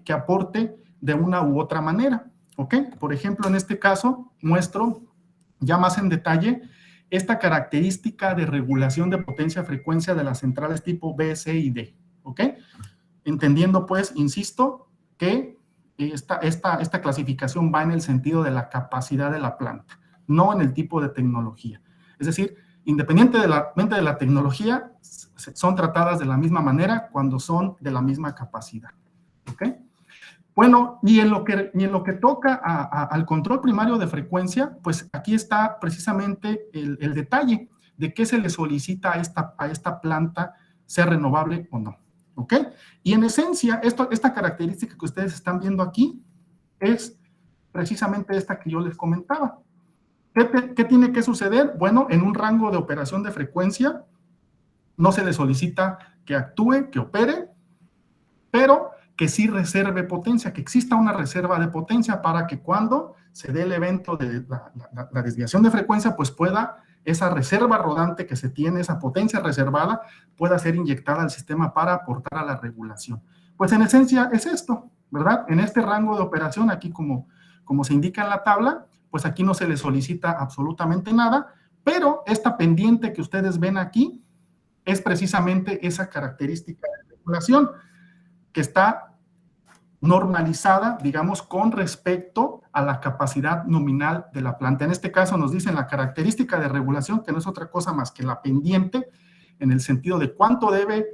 que aporte de una u otra manera, ¿ok? Por ejemplo, en este caso muestro ya más en detalle esta característica de regulación de potencia-frecuencia de las centrales tipo B, C y D, ¿ok? Entendiendo, pues, insisto, que esta clasificación va en el sentido de la capacidad de la planta, no en el tipo de tecnología. Es decir, independientemente de la tecnología, son tratadas de la misma manera cuando son de la misma capacidad, ¿ok? Bueno, y en lo que toca al control primario de frecuencia, pues aquí está precisamente el detalle de qué se le solicita a esta planta, sea renovable o no, ¿ok? Y en esencia, esta característica que ustedes están viendo aquí es precisamente esta que yo les comentaba. ¿Qué tiene que suceder? Bueno, en un rango de operación de frecuencia no se le solicita que actúe, que opere, pero que sí reserve potencia, que exista una reserva de potencia para que cuando se dé el evento de la desviación de frecuencia, pues pueda esa reserva rodante que se tiene, esa potencia reservada, pueda ser inyectada al sistema para aportar a la regulación. Pues en esencia es esto, ¿verdad? En este rango de operación, aquí como se indica en la tabla, pues aquí no se le solicita absolutamente nada, pero esta pendiente que ustedes ven aquí es precisamente esa característica de regulación que está normalizada, digamos, con respecto a la capacidad nominal de la planta. En este caso nos dicen la característica de regulación, que no es otra cosa más que la pendiente, en el sentido de cuánto debe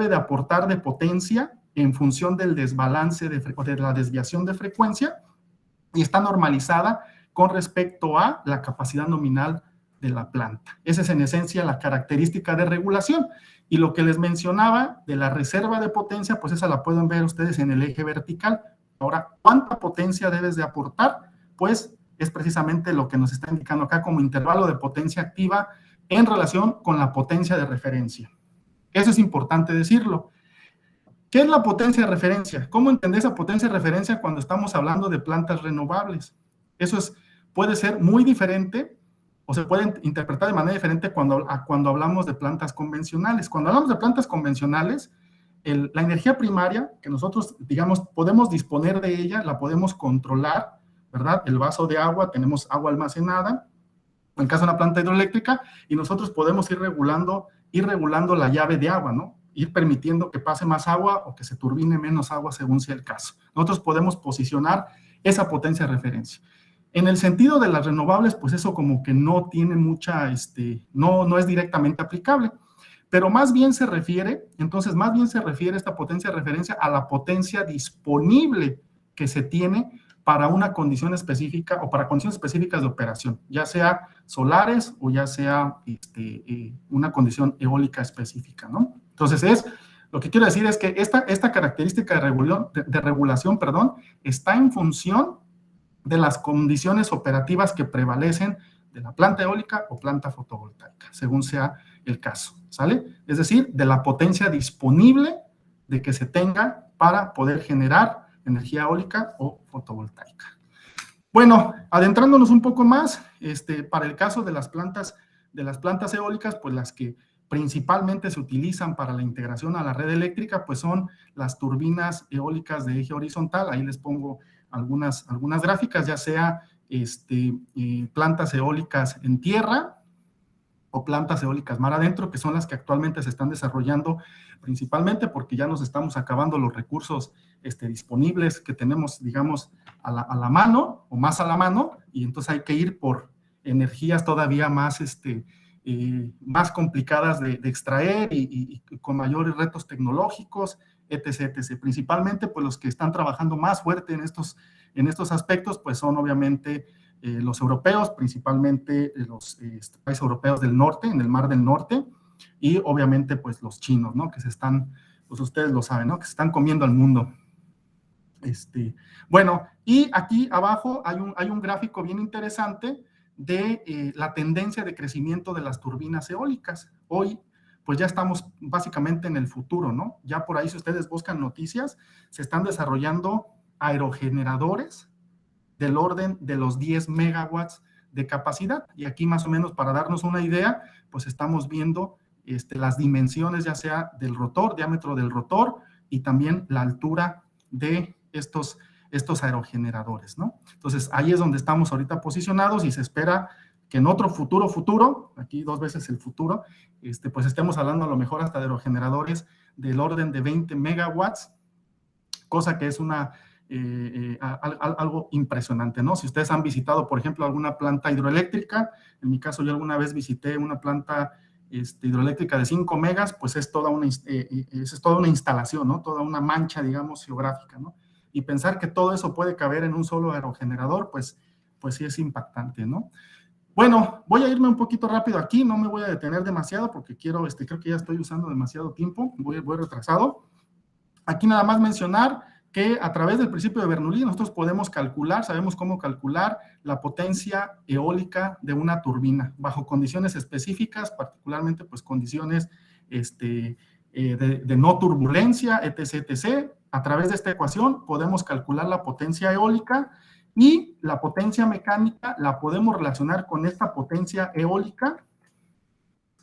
de aportar de potencia en función del desbalance de la desviación de frecuencia, y está normalizada con respecto a la capacidad nominal de la planta. Esa es en esencia la característica de regulación. Y lo que les mencionaba de la reserva de potencia, pues esa la pueden ver ustedes en el eje vertical. Ahora, ¿cuánta potencia debes de aportar? Pues es precisamente lo que nos está indicando acá como intervalo de potencia activa en relación con la potencia de referencia. Eso es importante decirlo. ¿Qué es la potencia de referencia? ¿Cómo entender esa potencia de referencia cuando estamos hablando de plantas renovables? Eso puede ser muy diferente o se puede interpretar de manera diferente cuando hablamos de plantas convencionales. Cuando hablamos de plantas convencionales, la energía primaria que nosotros, digamos, podemos disponer de ella, la podemos controlar, ¿verdad? El vaso de agua, tenemos agua almacenada, en caso de una planta hidroeléctrica, y nosotros podemos ir regulando la llave de agua, ¿no? Ir permitiendo que pase más agua o que se turbine menos agua según sea el caso. Nosotros podemos posicionar esa potencia de referencia. En el sentido de las renovables, pues eso como que no tiene mucha, no es directamente aplicable, pero más bien se refiere esta potencia de referencia a la potencia disponible que se tiene para una condición específica o para condiciones específicas de operación, ya sea solares o ya sea una condición eólica específica, ¿no? Entonces, lo que quiero decir es que esta característica de regulación, está en función de las condiciones operativas que prevalecen de la planta eólica o planta fotovoltaica, según sea el caso, ¿sale? Es decir, de la potencia disponible de que se tenga para poder generar energía eólica o fotovoltaica. Bueno, adentrándonos un poco más, para el caso de las plantas eólicas, pues las que principalmente se utilizan para la integración a la red eléctrica, pues son las turbinas eólicas de eje horizontal. Ahí les pongo algunas gráficas, ya sea plantas eólicas en tierra o plantas eólicas mar adentro, que son las que actualmente se están desarrollando principalmente porque ya nos estamos acabando los recursos disponibles que tenemos, digamos, a la mano o más a la mano, y entonces hay que ir por energías todavía más, más complicadas de extraer y con mayores retos tecnológicos, etc., etc. Principalmente, pues los que están trabajando más fuerte en estos aspectos, pues son obviamente los europeos, principalmente los países europeos del norte, en el Mar del Norte, y obviamente pues los chinos, ¿no? Que se están, pues ustedes lo saben, ¿no? Que se están comiendo al mundo. Bueno, y aquí abajo hay un gráfico bien interesante de la tendencia de crecimiento de las turbinas eólicas. Hoy, pues ya estamos básicamente en el futuro, ¿no? Ya por ahí, si ustedes buscan noticias, se están desarrollando aerogeneradores del orden de los 10 megawatts de capacidad. Y aquí más o menos para darnos una idea, pues estamos viendo las dimensiones ya sea del rotor, diámetro del rotor y también la altura de estos aerogeneradores, ¿no? Entonces, ahí es donde estamos ahorita posicionados y se espera que en otro futuro, aquí 2 veces el futuro, pues estemos hablando a lo mejor hasta de aerogeneradores del orden de 20 megawatts, cosa que es algo impresionante, ¿no? Si ustedes han visitado, por ejemplo, alguna planta hidroeléctrica, en mi caso yo alguna vez visité una planta hidroeléctrica de 5 megas, pues es toda una instalación, ¿no? Toda una mancha, digamos, geográfica, ¿no? Y pensar que todo eso puede caber en un solo aerogenerador, pues sí es impactante, ¿no? Bueno, voy a irme un poquito rápido aquí, no me voy a detener demasiado porque creo que ya estoy usando demasiado tiempo, voy retrasado. Aquí nada más mencionar que a través del principio de Bernoulli nosotros podemos calcular, sabemos cómo calcular la potencia eólica de una turbina bajo condiciones específicas, particularmente pues condiciones de no turbulencia, etc., etc. A través de esta ecuación podemos calcular la potencia eólica y la potencia mecánica la podemos relacionar con esta potencia eólica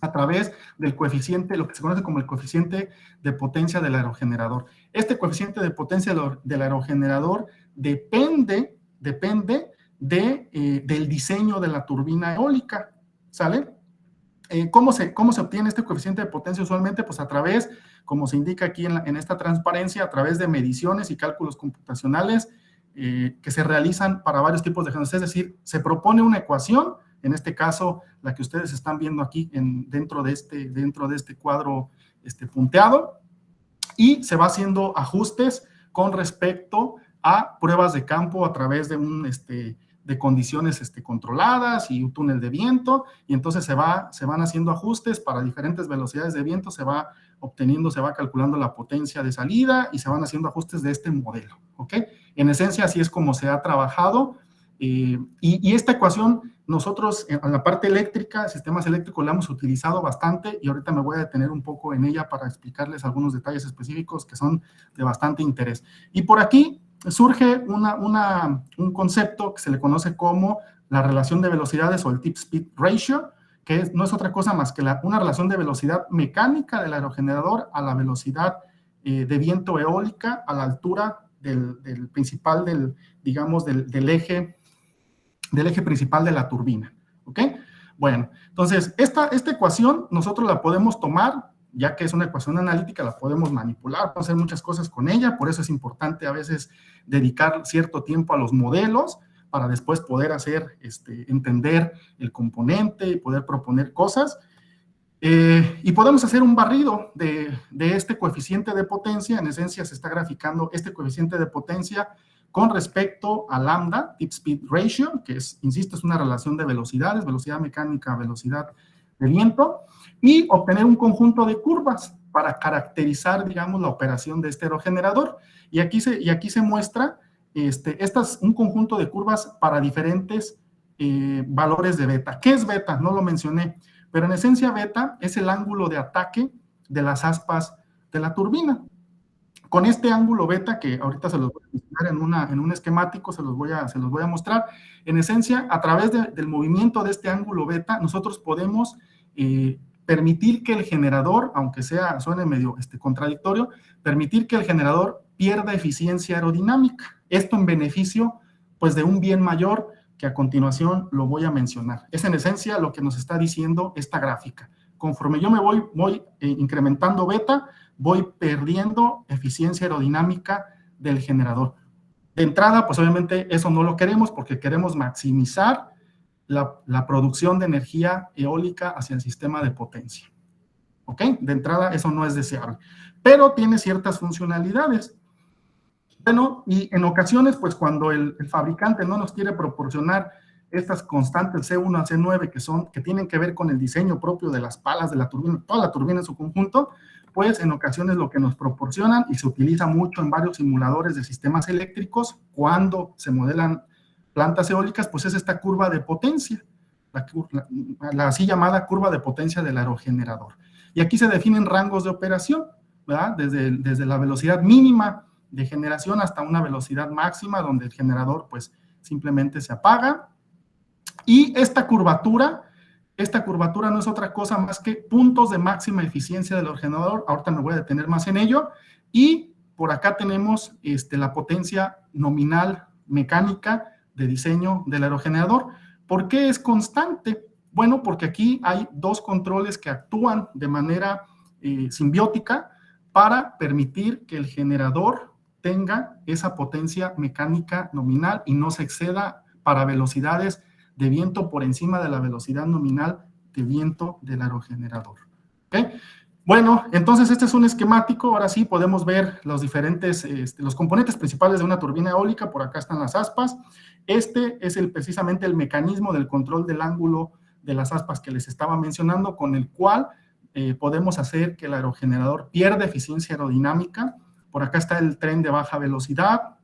a través del coeficiente, lo que se conoce como el coeficiente de potencia del aerogenerador. Este coeficiente de potencia del aerogenerador depende del diseño de la turbina eólica, ¿sale? ¿Cómo se obtiene este coeficiente de potencia usualmente? Pues a través, como se indica aquí en esta transparencia, a través de mediciones y cálculos computacionales que se realizan para varios tipos de generación. Es decir, se propone una ecuación, en este caso, la que ustedes están viendo aquí dentro de este cuadro punteado, y se va haciendo ajustes con respecto a pruebas de campo a través de de condiciones controladas y un túnel de viento, y entonces se van haciendo ajustes para diferentes velocidades de viento, se va calculando la potencia de salida y se van haciendo ajustes de este modelo, ¿ok? En esencia, así es como se ha trabajado, y esta ecuación nosotros en la parte eléctrica, sistemas eléctricos, la hemos utilizado bastante y ahorita me voy a detener un poco en ella para explicarles algunos detalles específicos que son de bastante interés. Y por aquí surge un concepto que se le conoce como la relación de velocidades o el tip-speed ratio, que no es otra cosa más que una relación de velocidad mecánica del aerogenerador a la velocidad de viento eólica a la altura del principal, digamos, del eje principal de la turbina, ¿ok? Bueno, entonces, esta ecuación nosotros la podemos tomar, ya que es una ecuación analítica, la podemos manipular, podemos hacer muchas cosas con ella, por eso es importante a veces dedicar cierto tiempo a los modelos, para después poder entender el componente y poder proponer cosas. Y podemos hacer un barrido de este coeficiente de potencia. En esencia se está graficando este coeficiente de potencia con respecto a lambda, tip-speed ratio, que es, insisto, es una relación de velocidades, velocidad mecánica, velocidad de viento, y obtener un conjunto de curvas para caracterizar, digamos, la operación de este aerogenerador. Y aquí se muestra un conjunto de curvas para diferentes valores de beta. ¿Qué es beta? No lo mencioné, pero en esencia beta es el ángulo de ataque de las aspas de la turbina. Con este ángulo beta, que ahorita se los voy a mostrar en un esquemático, se los voy a mostrar, en esencia, a través del movimiento de este ángulo beta, nosotros podemos permitir que el generador, aunque suene medio contradictorio, permitir que el generador pierda eficiencia aerodinámica. Esto en beneficio, pues, de un bien mayor que a continuación lo voy a mencionar. Es en esencia lo que nos está diciendo esta gráfica. Conforme yo me voy incrementando beta, voy perdiendo eficiencia aerodinámica del generador. De entrada, pues obviamente eso no lo queremos porque queremos maximizar la producción de energía eólica hacia el sistema de potencia. ¿Ok? De entrada, eso no es deseable. Pero tiene ciertas funcionalidades. Bueno, y en ocasiones, pues cuando el fabricante no nos quiere proporcionar estas constantes C1 a C9 que tienen que ver con el diseño propio de las palas de la turbina, toda la turbina en su conjunto, pues en ocasiones lo que nos proporcionan, y se utiliza mucho en varios simuladores de sistemas eléctricos, cuando se modelan plantas eólicas, pues es esta curva de potencia, la así llamada curva de potencia del aerogenerador. Y aquí se definen rangos de operación, ¿verdad? Desde la velocidad mínima de generación hasta una velocidad máxima, donde el generador pues simplemente se apaga. Y esta curvatura no es otra cosa más que puntos de máxima eficiencia del aerogenerador. Ahorita me voy a detener más en ello. Y por acá tenemos la potencia nominal mecánica de diseño del aerogenerador. ¿Por qué es constante? Bueno, porque aquí hay dos controles que actúan de manera simbiótica para permitir que el generador tenga esa potencia mecánica nominal y no se exceda para velocidades de viento por encima de la velocidad nominal de viento del aerogenerador. ¿Okay? Bueno, entonces este es un esquemático. Ahora sí podemos ver los diferentes, los componentes principales de una turbina eólica. Por acá están las aspas. Este es precisamente el mecanismo del control del ángulo de las aspas que les estaba mencionando, con el cual podemos hacer que el aerogenerador pierda eficiencia aerodinámica. Por acá está el tren de baja velocidad,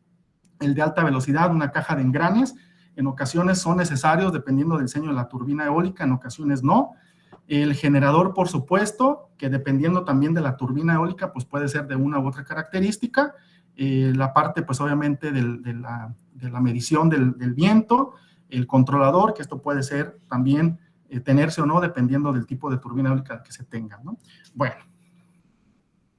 el de alta velocidad, una caja de engranes. En ocasiones son necesarios dependiendo del diseño de la turbina eólica, en ocasiones no. El generador, por supuesto, que dependiendo también de la turbina eólica, pues puede ser de una u otra característica. La parte, pues obviamente, de la medición del viento. El controlador, que esto puede ser también tenerse o no, dependiendo del tipo de turbina eólica que se tenga, ¿no? Bueno.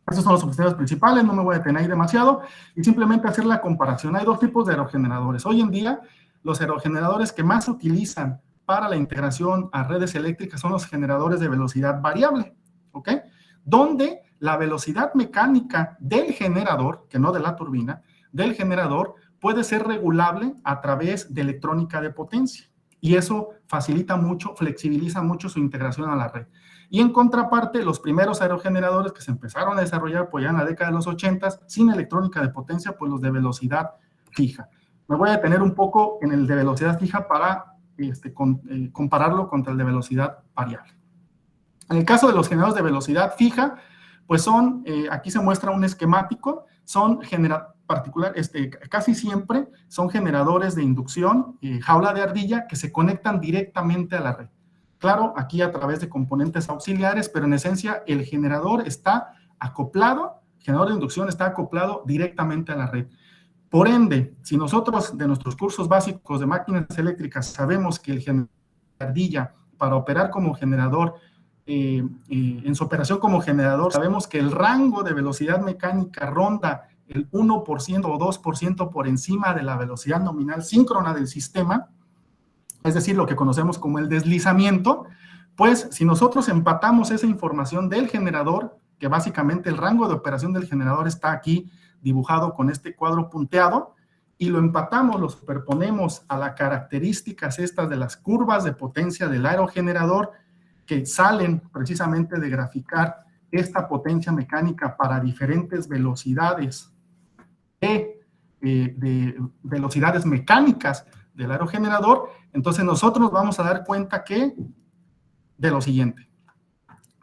Esos son los objetivos principales, no me voy a detener ahí demasiado, y simplemente hacer la comparación. Hay dos tipos de aerogeneradores. Hoy en día, los aerogeneradores que más se utilizan para la integración a redes eléctricas son los generadores de velocidad variable, ¿ok? Donde la velocidad mecánica del generador, que no de la turbina, del generador, puede ser regulable a través de electrónica de potencia. Y eso facilita mucho, flexibiliza mucho su integración a la red. Y en contraparte, los primeros aerogeneradores que se empezaron a desarrollar pues ya en la década de los 80, sin electrónica de potencia, pues los de velocidad fija. Me voy a detener un poco en el de velocidad fija para compararlo contra el de velocidad variable. En el caso de los generadores de velocidad fija, pues aquí se muestra un esquemático son casi siempre son generadores de inducción, jaula de ardilla, que se conectan directamente a la red. Claro, aquí a través de componentes auxiliares, pero en esencia el generador está acoplado, el generador de inducción está acoplado directamente a la red. Por ende, si nosotros de nuestros cursos básicos de máquinas eléctricas sabemos que el generador de ardilla, para operar como generador, en su operación como generador, sabemos que el rango de velocidad mecánica ronda el 1% o 2% por encima de la velocidad nominal síncrona del sistema, es decir, lo que conocemos como el deslizamiento, pues si nosotros empatamos esa información del generador, que básicamente el rango de operación del generador está aquí dibujado con este cuadro punteado, y lo empatamos, lo superponemos a las características estas de las curvas de potencia del aerogenerador, que salen precisamente de graficar esta potencia mecánica para diferentes velocidades de velocidades mecánicas del aerogenerador, entonces nosotros nos vamos a dar cuenta de lo siguiente.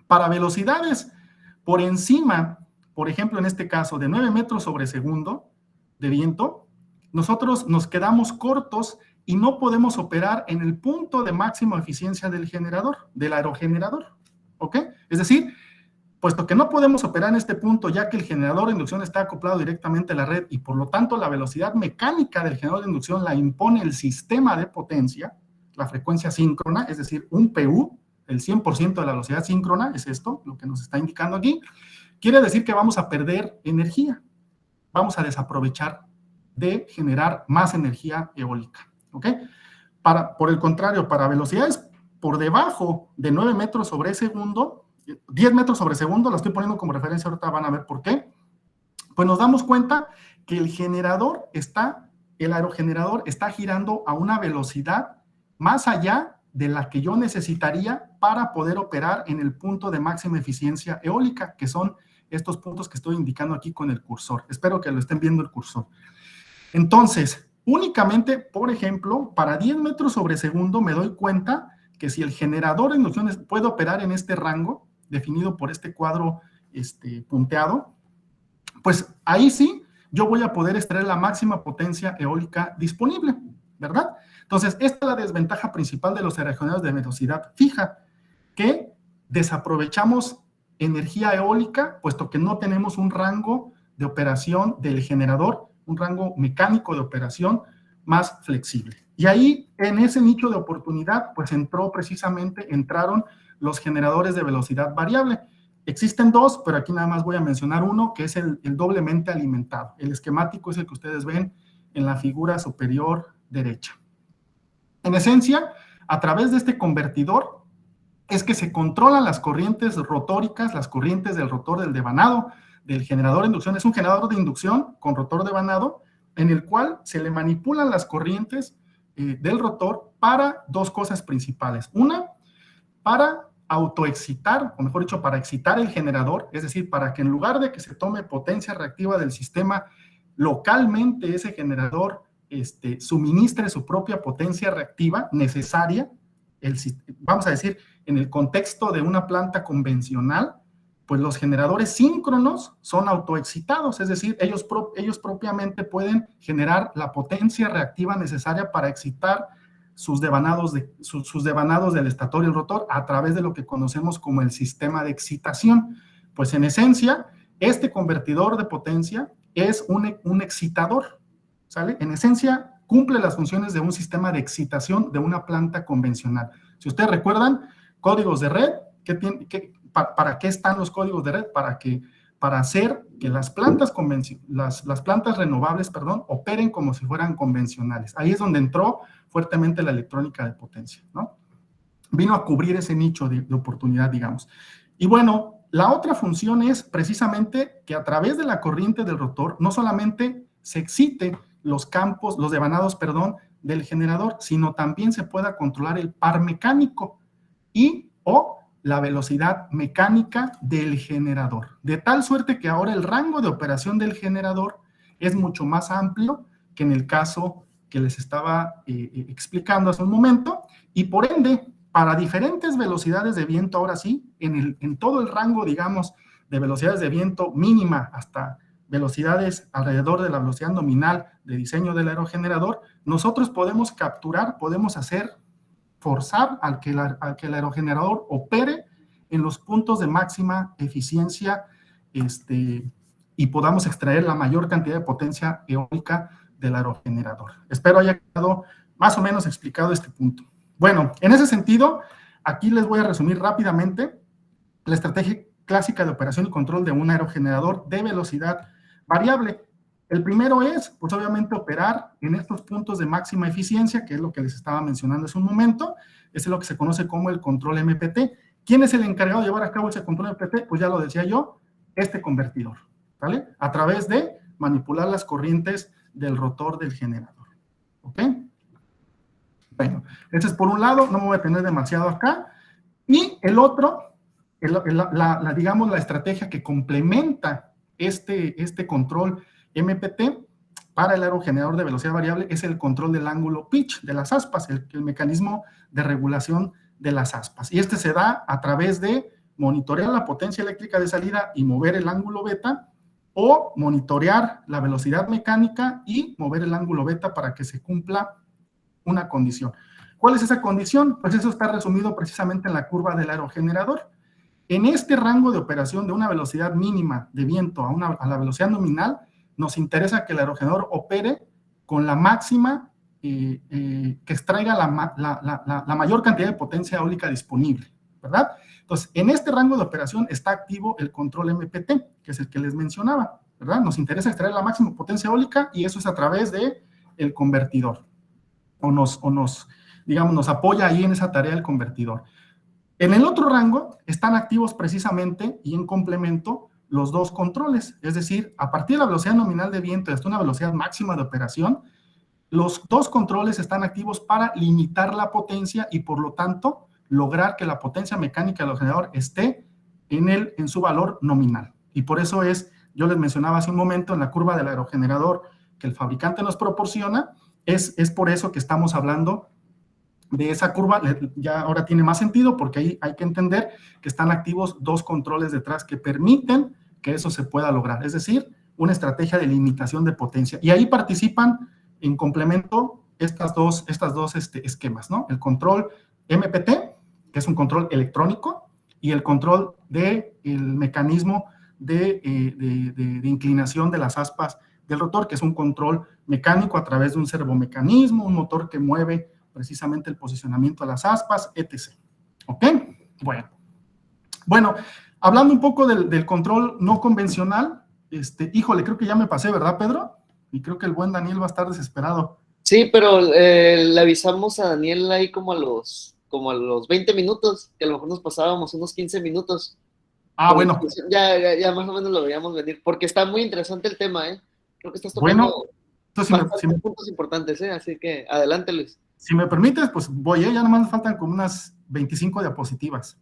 Para velocidades por encima, por ejemplo, en este caso, de 9 metros sobre segundo de viento, nosotros nos quedamos cortos y no podemos operar en el punto de máxima eficiencia del generador, del aerogenerador, ¿ok? Es decir, puesto que no podemos operar en este punto, ya que el generador de inducción está acoplado directamente a la red y por lo tanto la velocidad mecánica del generador de inducción la impone el sistema de potencia, la frecuencia síncrona, es decir, un PU, el 100% de la velocidad síncrona, es esto, lo que nos está indicando aquí, quiere decir que vamos a perder energía, vamos a desaprovechar de generar más energía eólica, ¿ok? Por el contrario, para velocidades por debajo de 9 metros sobre segundo, 10 metros sobre segundo, la estoy poniendo como referencia, ahorita van a ver por qué, pues nos damos cuenta que el aerogenerador está girando a una velocidad más allá de la que yo necesitaría para poder operar en el punto de máxima eficiencia eólica, que son estos puntos que estoy indicando aquí con el cursor. Espero que lo estén viendo el cursor. Entonces, únicamente, por ejemplo, para 10 metros sobre segundo me doy cuenta que si el generador de inducciones puede operar en este rango, definido por este cuadro punteado, pues ahí sí yo voy a poder extraer la máxima potencia eólica disponible, ¿verdad? Entonces, esta es la desventaja principal de los aerogeneradores de velocidad fija, que desaprovechamos energía eólica, puesto que no tenemos un rango de operación del generador, un rango mecánico de operación más flexible. Y ahí, en ese nicho de oportunidad, pues entraron los generadores de velocidad variable. Existen dos, pero aquí nada más voy a mencionar uno, que es el doblemente alimentado. El esquemático es el que ustedes ven en la figura superior derecha. En esencia, a través de este convertidor, es que se controlan las corrientes rotóricas, las corrientes del rotor del devanado, del generador de inducción. Es un generador de inducción con rotor devanado, en el cual se le manipulan las corrientes del rotor para dos cosas principales. Una, para autoexcitar, o mejor dicho, para excitar el generador, es decir, para que en lugar de que se tome potencia reactiva del sistema, localmente ese generador suministre su propia potencia reactiva necesaria, vamos a decir, en el contexto de una planta convencional, pues los generadores síncronos son autoexcitados, es decir, ellos propiamente pueden generar la potencia reactiva necesaria para excitar sus devanados del estator y el rotor a través de lo que conocemos como el sistema de excitación. Pues en esencia, este convertidor de potencia es un excitador, ¿sale? En esencia, cumple las funciones de un sistema de excitación de una planta convencional. Si ustedes recuerdan, códigos de red, ¿para qué están los códigos de red? Para hacer que las plantas renovables, operen como si fueran convencionales. Ahí es donde entró fuertemente la electrónica de potencia, ¿no? Vino a cubrir ese nicho de oportunidad, digamos. Y bueno, la otra función es precisamente que a través de la corriente del rotor no solamente se excite los devanados, del generador, sino también se pueda controlar el par mecánico o la velocidad mecánica del generador. De tal suerte que ahora el rango de operación del generador es mucho más amplio que en el caso que les estaba explicando hace un momento, y por ende, para diferentes velocidades de viento, ahora sí, en todo el rango, digamos, de velocidades de viento mínima hasta velocidades alrededor de la velocidad nominal de diseño del aerogenerador, nosotros podemos capturar, podemos forzar al que el aerogenerador opere en los puntos de máxima eficiencia y podamos extraer la mayor cantidad de potencia eólica del aerogenerador. Espero haya quedado más o menos explicado este punto. Bueno, en ese sentido, aquí les voy a resumir rápidamente la estrategia clásica de operación y control de un aerogenerador de velocidad variable. El primero es, pues obviamente, operar en estos puntos de máxima eficiencia, que es lo que les estaba mencionando hace un momento. Es lo que se conoce como el control MPT. ¿Quién es el encargado de llevar a cabo ese control MPT? Pues ya lo decía yo, este convertidor, ¿vale? A través de manipular las corrientes del rotor del generador, ¿ok? Bueno, ese es por un lado, no me voy a tener demasiado acá. Y el otro, digamos, la estrategia que complementa este control MPT para el aerogenerador de velocidad variable es el control del ángulo pitch de las aspas, el mecanismo de regulación de las aspas. Y este se da a través de monitorear la potencia eléctrica de salida y mover el ángulo beta, o monitorear la velocidad mecánica y mover el ángulo beta para que se cumpla una condición. ¿Cuál es esa condición? Pues eso está resumido precisamente en la curva del aerogenerador. En este rango de operación de una velocidad mínima de viento a la velocidad nominal, nos interesa que el aerogenerador opere con la máxima, que extraiga la mayor cantidad de potencia eólica disponible, ¿verdad? Entonces, en este rango de operación está activo el control MPT, que es el que les mencionaba, ¿verdad? Nos interesa extraer la máxima potencia eólica y eso es a través del convertidor. Digamos, nos apoya ahí en esa tarea el convertidor. En el otro rango están activos precisamente y en complemento los dos controles, es decir, a partir de la velocidad nominal de viento hasta una velocidad máxima de operación, los dos controles están activos para limitar la potencia y por lo tanto lograr que la potencia mecánica del generador esté en su valor nominal. Y por eso yo les mencionaba hace un momento en la curva del aerogenerador que el fabricante nos proporciona, es por eso que estamos hablando de esa curva. Ya ahora tiene más sentido porque ahí hay que entender que están activos dos controles detrás que permiten que eso se pueda lograr, es decir, una estrategia de limitación de potencia. Y ahí participan en complemento estas dos esquemas, ¿no? El control MPT, que es un control electrónico, y el control del mecanismo de inclinación de las aspas del rotor, que es un control mecánico a través de un servomecanismo, un motor que mueve precisamente el posicionamiento de las aspas, etc. ¿Ok? Bueno, hablando un poco del control no convencional, híjole, creo que ya me pasé, ¿verdad, Pedro? Y creo que el buen Daniel va a estar desesperado. Sí, pero le avisamos a Daniel ahí como a los 20 minutos, que a lo mejor nos pasábamos unos 15 minutos. Bueno. Ya más o menos lo veíamos venir, porque está muy interesante el tema, ¿eh? Creo que estás tocando puntos importantes, ¿eh? Así que adelante, Luis. Si me permites, pues voy, ya nomás me faltan como unas 25 diapositivas.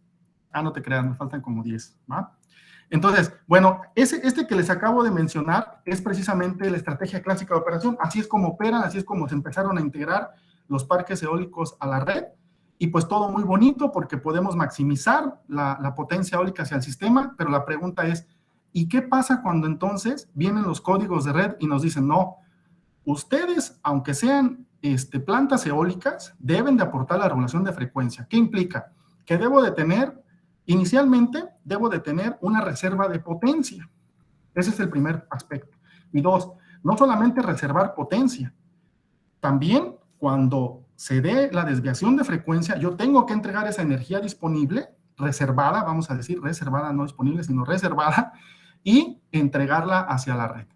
No te creas, me faltan como 10, ¿va? Entonces, bueno, este que les acabo de mencionar es precisamente la estrategia clásica de operación. Así es como operan, así es como se empezaron a integrar los parques eólicos a la red. Y pues todo muy bonito porque podemos maximizar la potencia eólica hacia el sistema, pero la pregunta es, ¿y qué pasa cuando entonces vienen los códigos de red y nos dicen, no, ustedes, aunque sean plantas eólicas, deben de aportar la regulación de frecuencia? ¿Qué implica? Que inicialmente debo de tener una reserva de potencia. Ese es el primer aspecto. Y dos, no solamente reservar potencia, también cuando se dé la desviación de frecuencia, yo tengo que entregar esa energía disponible, reservada, vamos a decir, reservada, no disponible, sino reservada, y entregarla hacia la red.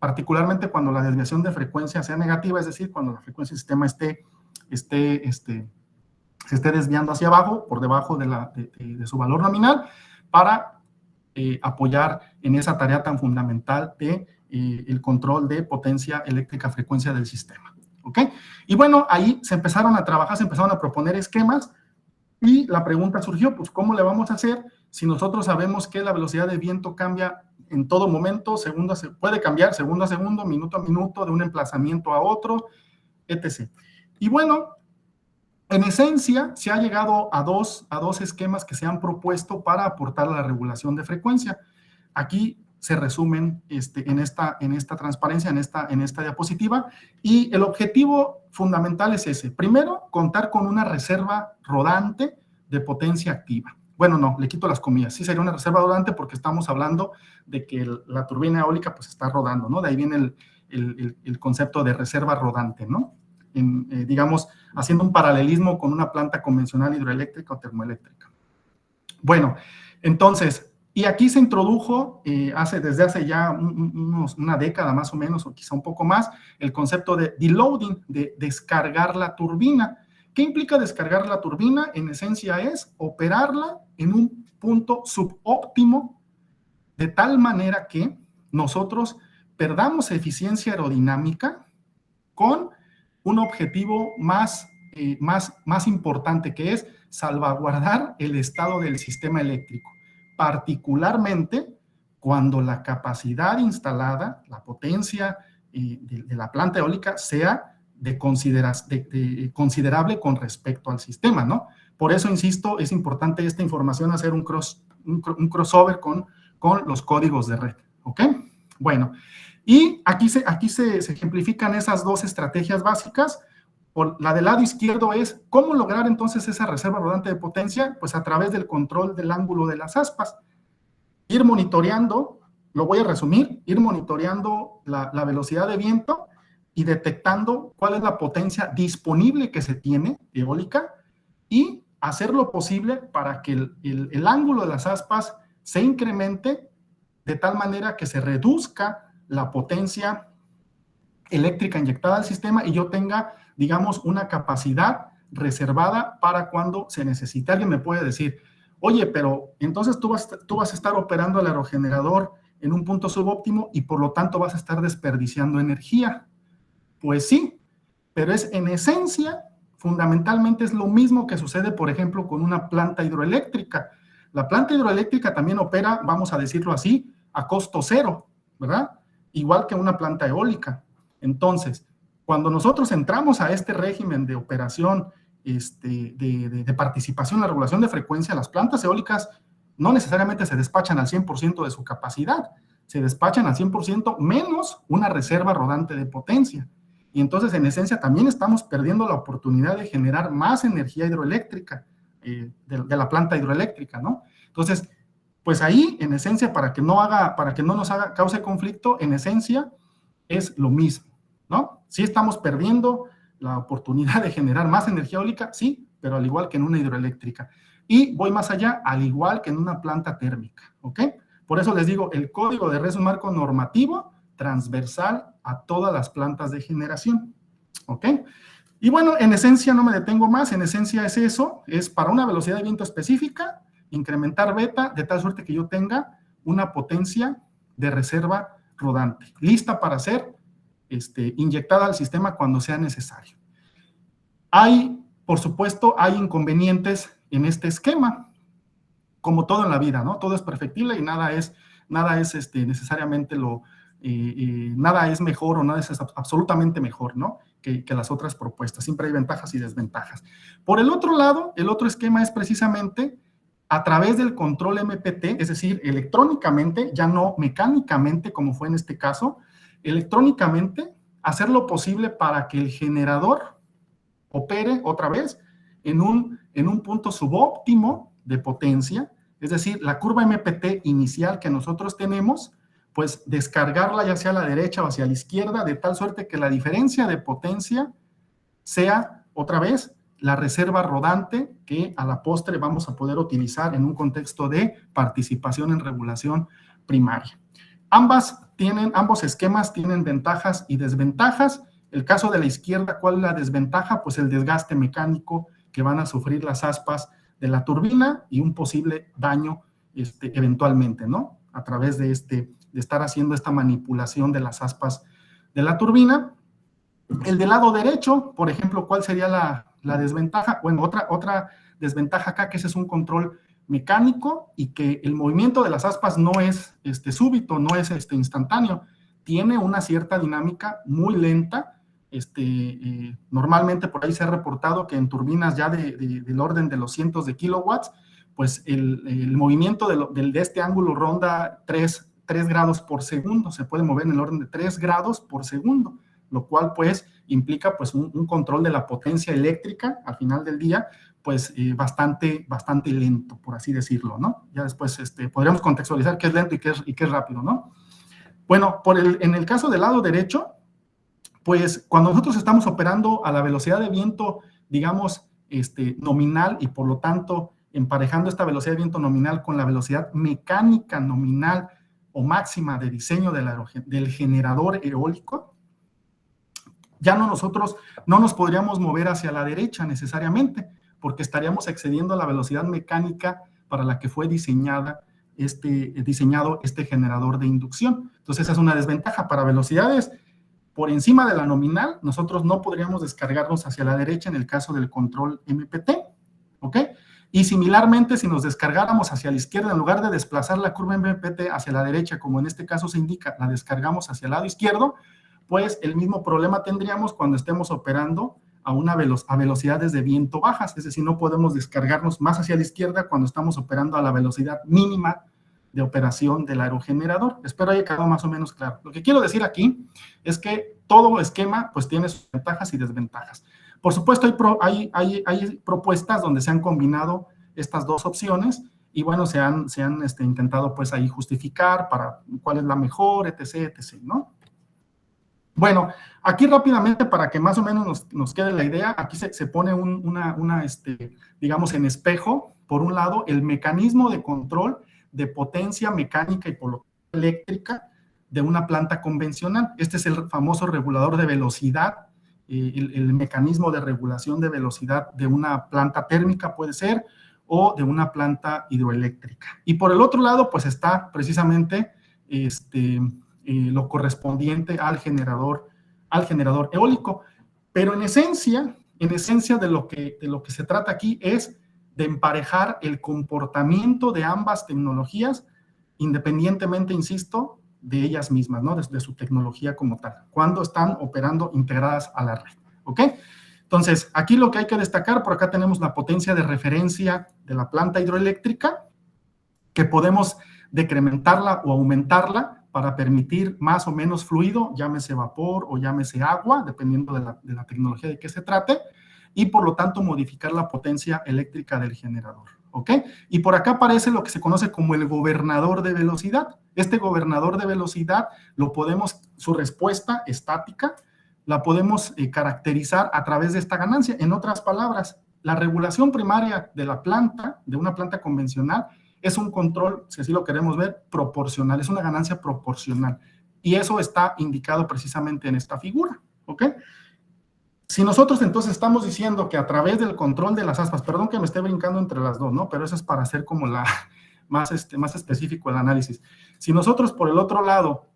Particularmente cuando la desviación de frecuencia sea negativa, es decir, cuando la frecuencia del sistema se esté desviando hacia abajo, por debajo de su valor nominal, para apoyar en esa tarea tan fundamental de el control de potencia eléctrica frecuencia del sistema. ¿Ok? Y bueno, ahí se empezaron a trabajar, se empezaron a proponer esquemas y la pregunta surgió, pues, ¿cómo le vamos a hacer si nosotros sabemos que la velocidad de viento cambia en todo momento, puede cambiar segundo a segundo, minuto a minuto, de un emplazamiento a otro, etc.? Y bueno, en esencia, se ha llegado a dos esquemas que se han propuesto para aportar a la regulación de frecuencia. Aquí se resumen en esta transparencia, en esta diapositiva. Y el objetivo fundamental es ese. Primero, contar con una reserva rodante de potencia activa. Bueno, no, le quito las comillas. Sí sería una reserva rodante porque estamos hablando de que la turbina eólica pues está rodando, ¿no? De ahí viene el concepto de reserva rodante, ¿no? Digamos, haciendo un paralelismo con una planta convencional hidroeléctrica o termoeléctrica. Bueno, entonces, y aquí se introdujo desde hace ya una década más o menos, o quizá un poco más, el concepto de deloading, de descargar la turbina. ¿Qué implica descargar la turbina? En esencia es operarla en un punto subóptimo, de tal manera que nosotros perdamos eficiencia aerodinámica con un objetivo más importante, que es salvaguardar el estado del sistema eléctrico, particularmente cuando la capacidad instalada, la potencia de la planta eólica sea considerable con respecto al sistema, ¿no? Por eso, insisto, es importante esta información, hacer un crossover con los códigos de red, ¿ok? Bueno, y aquí se ejemplifican esas dos estrategias básicas. La del lado izquierdo es cómo lograr entonces esa reserva rodante de potencia, pues a través del control del ángulo de las aspas. Ir monitoreando, lo voy a resumir, ir monitoreando la velocidad de viento y detectando cuál es la potencia disponible que se tiene eólica y hacer lo posible para que el ángulo de las aspas se incremente de tal manera que se reduzca la potencia eléctrica inyectada al sistema y yo tenga, digamos, una capacidad reservada para cuando se necesite. Alguien me puede decir, oye, pero entonces tú vas a estar operando el aerogenerador en un punto subóptimo y por lo tanto vas a estar desperdiciando energía. Pues sí, pero es en esencia, fundamentalmente es lo mismo que sucede, por ejemplo, con una planta hidroeléctrica. La planta hidroeléctrica también opera, vamos a decirlo así, a costo cero, ¿verdad? Igual que una planta eólica. Entonces, cuando nosotros entramos a este régimen de operación, de participación en la regulación de frecuencia, las plantas eólicas no necesariamente se despachan al 100% de su capacidad, se despachan al 100% menos una reserva rodante de potencia. Y entonces, en esencia, también estamos perdiendo la oportunidad de generar más energía hidroeléctrica, de la planta hidroeléctrica, ¿no? Entonces, pues ahí, en esencia, para que no nos cause conflicto, en esencia, es lo mismo, ¿no? Sí estamos perdiendo la oportunidad de generar más energía eólica, sí, pero al igual que en una hidroeléctrica. Y voy más allá, al igual que en una planta térmica, ¿ok? Por eso les digo, el código de red es un marco normativo transversal a todas las plantas de generación, ¿ok? Y bueno, en esencia no me detengo más, en esencia es eso, es para una velocidad de viento específica, incrementar beta de tal suerte que yo tenga una potencia de reserva rodante, lista para ser inyectada al sistema cuando sea necesario. Por supuesto, hay inconvenientes en este esquema, como todo en la vida, ¿no? Todo es perfectible y nada es necesariamente nada es mejor o nada es absolutamente mejor, ¿no? Que las otras propuestas. Siempre hay ventajas y desventajas. Por el otro lado, el otro esquema es precisamente a través del control MPT, es decir, electrónicamente, ya no mecánicamente como fue en este caso, electrónicamente hacer lo posible para que el generador opere otra vez en un punto subóptimo de potencia, es decir, la curva MPT inicial que nosotros tenemos, pues descargarla ya sea a la derecha o hacia la izquierda, de tal suerte que la diferencia de potencia sea, otra vez, la reserva rodante que a la postre vamos a poder utilizar en un contexto de participación en regulación primaria. Ambos esquemas tienen ventajas y desventajas. El caso de la izquierda, ¿cuál es la desventaja? Pues el desgaste mecánico que van a sufrir las aspas de la turbina y un posible daño eventualmente, ¿no? A través de estar haciendo esta manipulación de las aspas de la turbina. El del lado derecho, por ejemplo, ¿cuál sería la desventaja? Bueno, otra desventaja acá, que ese es un control mecánico y que el movimiento de las aspas no es súbito, no es instantáneo, tiene una cierta dinámica muy lenta. Normalmente por ahí se ha reportado que en turbinas ya del orden de los cientos de kilowatts, pues el movimiento de este ángulo ronda 3 3 grados por segundo, se puede mover en el orden de 3 grados por segundo, lo cual pues implica pues un control de la potencia eléctrica al final del día, pues bastante lento, por así decirlo, ¿no? Ya después podríamos contextualizar qué es lento y qué es rápido, ¿no? Bueno, en el caso del lado derecho, pues cuando nosotros estamos operando a la velocidad de viento, digamos, nominal, y por lo tanto emparejando esta velocidad de viento nominal con la velocidad mecánica nominal o máxima de diseño del generador eólico, ya nosotros no nos podríamos mover hacia la derecha necesariamente, porque estaríamos excediendo la velocidad mecánica para la que fue diseñado este generador de inducción. Entonces, esa es una desventaja. Para velocidades por encima de la nominal, nosotros no podríamos descargarnos hacia la derecha en el caso del control MPT, ¿ok? Y similarmente, si nos descargáramos hacia la izquierda, en lugar de desplazar la curva MPT hacia la derecha, como en este caso se indica, la descargamos hacia el lado izquierdo, pues el mismo problema tendríamos cuando estemos operando a velocidades de viento bajas, es decir, no podemos descargarnos más hacia la izquierda cuando estamos operando a la velocidad mínima de operación del aerogenerador. Espero haya quedado más o menos claro. Lo que quiero decir aquí es que todo esquema pues tiene sus ventajas y desventajas. Por supuesto, hay propuestas donde se han combinado estas dos opciones y bueno, se han intentado pues ahí justificar para cuál es la mejor, etc., ¿no? Bueno, aquí rápidamente para que más o menos nos quede la idea, aquí se pone digamos, en espejo, por un lado, el mecanismo de control de potencia mecánica y por lo tanto eléctrica de una planta convencional. Este es el famoso regulador de velocidad, el mecanismo de regulación de velocidad de una planta térmica puede ser, o de una planta hidroeléctrica. Y por el otro lado, pues está precisamente lo correspondiente al generador eólico. Pero en esencia de lo que se trata aquí es de emparejar el comportamiento de ambas tecnologías, independientemente, insisto, de ellas mismas, ¿no? De su tecnología como tal, cuando están operando integradas a la red, ¿ok? Entonces, aquí lo que hay que destacar, por acá tenemos la potencia de referencia de la planta hidroeléctrica, que podemos decrementarla o aumentarla para permitir más o menos fluido, llámese vapor o llámese agua, dependiendo de la tecnología de que se trate, y por lo tanto modificar la potencia eléctrica del generador, ¿ok? Y por acá aparece lo que se conoce como el gobernador de velocidad. Este gobernador de velocidad su respuesta estática, la podemos caracterizar a través de esta ganancia. En otras palabras, la regulación primaria de una planta convencional, es un control, si así lo queremos ver, proporcional, es una ganancia proporcional. Y eso está indicado precisamente en esta figura, ¿ok? Si nosotros entonces estamos diciendo que a través del control de las aspas, perdón que me esté brincando entre las dos, ¿no? Pero eso es para hacer como más específico el análisis. Si nosotros por el otro lado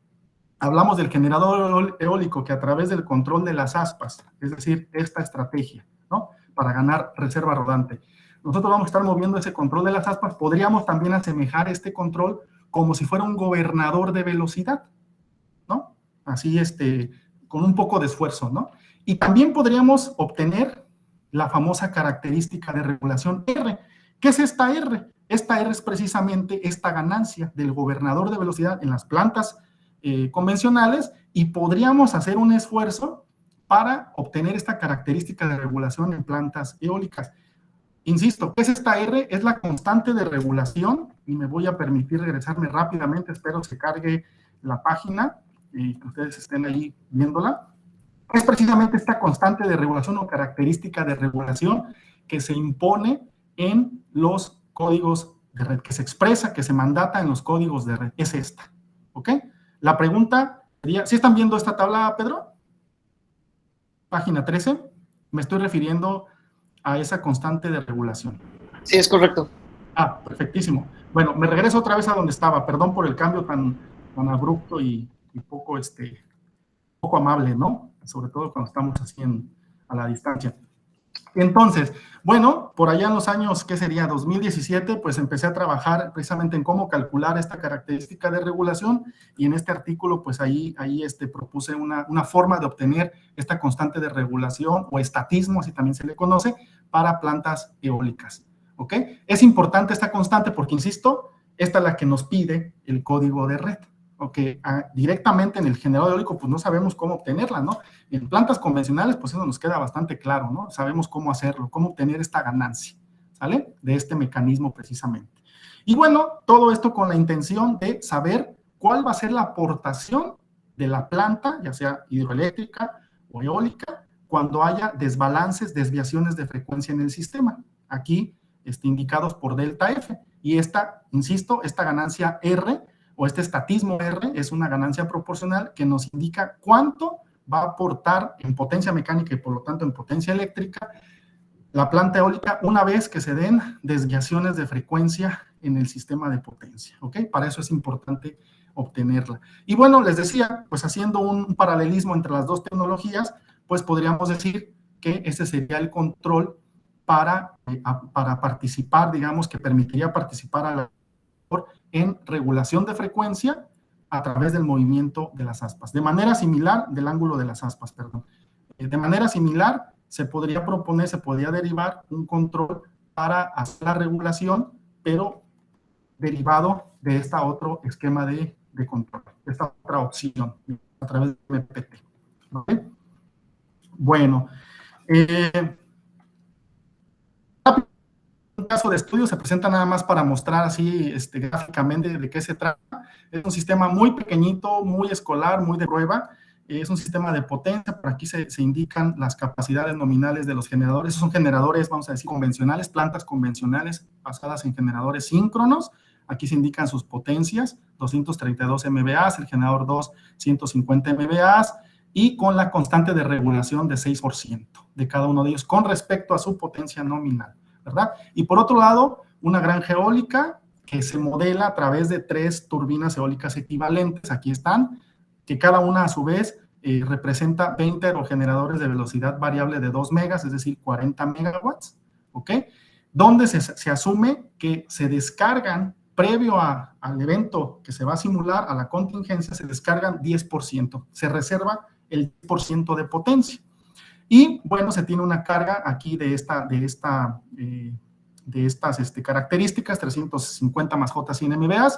hablamos del generador eólico que a través del control de las aspas, es decir, esta estrategia, ¿no? Para ganar reserva rodante, nosotros vamos a estar moviendo ese control de las aspas, podríamos también asemejar este control como si fuera un gobernador de velocidad, ¿no? Así, con un poco de esfuerzo, ¿no? Y también podríamos obtener la famosa característica de regulación R. ¿Qué es esta R? Esta R es precisamente esta ganancia del gobernador de velocidad en las plantas convencionales, y podríamos hacer un esfuerzo para obtener esta característica de regulación en plantas eólicas. Insisto, ¿qué es esta R? Es la constante de regulación, y me voy a permitir regresarme rápidamente, espero se cargue la página y que ustedes estén ahí viéndola. Es precisamente esta constante de regulación o característica de regulación que se impone en los códigos de red, que se expresa, que se mandata en los códigos de red. Es esta, ¿ok? La pregunta sería, ¿sí están viendo esta tabla, Pedro? Página 13. Me estoy refiriendo a esa constante de regulación. Sí, es correcto. Ah, perfectísimo. Bueno, me regreso otra vez a donde estaba. Perdón por el cambio tan abrupto y poco amable, ¿no? Sobre todo cuando estamos así a la distancia. Entonces, bueno, por allá en los años, ¿qué sería? 2017, pues empecé a trabajar precisamente en cómo calcular esta característica de regulación, y en este artículo, pues ahí propuse una forma de obtener esta constante de regulación, o estatismo, así también se le conoce, para plantas eólicas, ¿ok? Es importante esta constante porque, insisto, esta es la que nos pide el código de red, o que directamente en el generador eólico, pues no sabemos cómo obtenerla, ¿no? En plantas convencionales, pues eso nos queda bastante claro, ¿no? Sabemos cómo hacerlo, cómo obtener esta ganancia, ¿sale? De este mecanismo precisamente. Y bueno, todo esto con la intención de saber cuál va a ser la aportación de la planta, ya sea hidroeléctrica o eólica, cuando haya desbalances, desviaciones de frecuencia en el sistema. Aquí indicados por delta F. Y esta, insisto, esta ganancia R o este estatismo R es una ganancia proporcional que nos indica cuánto va a aportar en potencia mecánica y por lo tanto en potencia eléctrica la planta eólica una vez que se den desviaciones de frecuencia en el sistema de potencia, ¿ok? Para eso es importante obtenerla. Y bueno, les decía, pues haciendo un paralelismo entre las dos tecnologías, pues podríamos decir que ese sería el control para participar, digamos, que permitiría participar a la en regulación de frecuencia a través del movimiento de las aspas. De manera similar, del ángulo de las aspas, perdón. De manera similar, se podría proponer, se podría derivar un control para hacer la regulación, pero derivado de este otro esquema de control, esta otra opción, a través de MPT. ¿Okay? Bueno, un caso de estudio se presenta nada más para mostrar así gráficamente de qué se trata. Es un sistema muy pequeñito, muy escolar, muy de prueba. Es un sistema de potencia. Por aquí se indican las capacidades nominales de los generadores. Son generadores, vamos a decir, convencionales, plantas convencionales basadas en generadores síncronos. Aquí se indican sus potencias, 232 MVA, el generador 2, 150 MVA, y con la constante de regulación de 6% de cada uno de ellos con respecto a su potencia nominal, ¿verdad? Y por otro lado, una granja eólica que se modela a través de 3 turbinas eólicas equivalentes, aquí están, que cada una a su vez representa 20 aerogeneradores de velocidad variable de 2 megas, es decir, 40 megawatts, ¿ok? Donde se asume que se descargan, previo al evento que se va a simular, a la contingencia, se descargan 10%, se reserva el 10% de potencia. Y bueno, se tiene una carga aquí de estas características, 350 más J100 MVA,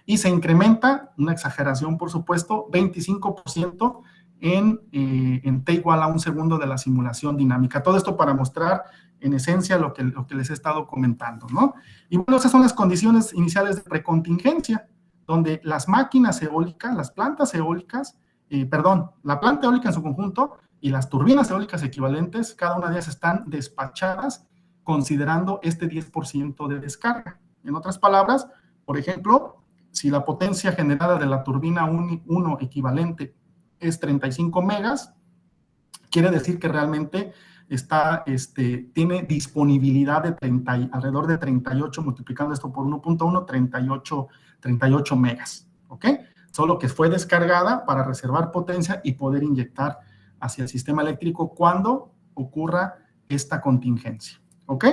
y se incrementa, una exageración por supuesto, 25% en T igual a 1 segundo de la simulación dinámica. Todo esto para mostrar en esencia lo que les he estado comentando, ¿no? Y bueno, esas son las condiciones iniciales de precontingencia, donde las máquinas eólicas, las plantas eólicas, la planta eólica en su conjunto y las turbinas eólicas equivalentes, cada una de ellas están despachadas considerando este 10% de descarga. En otras palabras, por ejemplo, si la potencia generada de la turbina 1 equivalente es 35 megas, quiere decir que realmente tiene disponibilidad de alrededor de 38, multiplicando esto por 1.1, 38 megas, ¿ok? Solo que fue descargada para reservar potencia y poder inyectar hacia el sistema eléctrico cuando ocurra esta contingencia, ¿ok?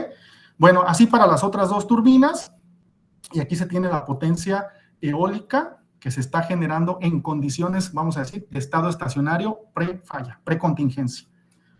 Bueno, así para las otras 2 turbinas, y aquí se tiene la potencia eólica que se está generando en condiciones, vamos a decir, de estado estacionario pre-falla, pre-contingencia,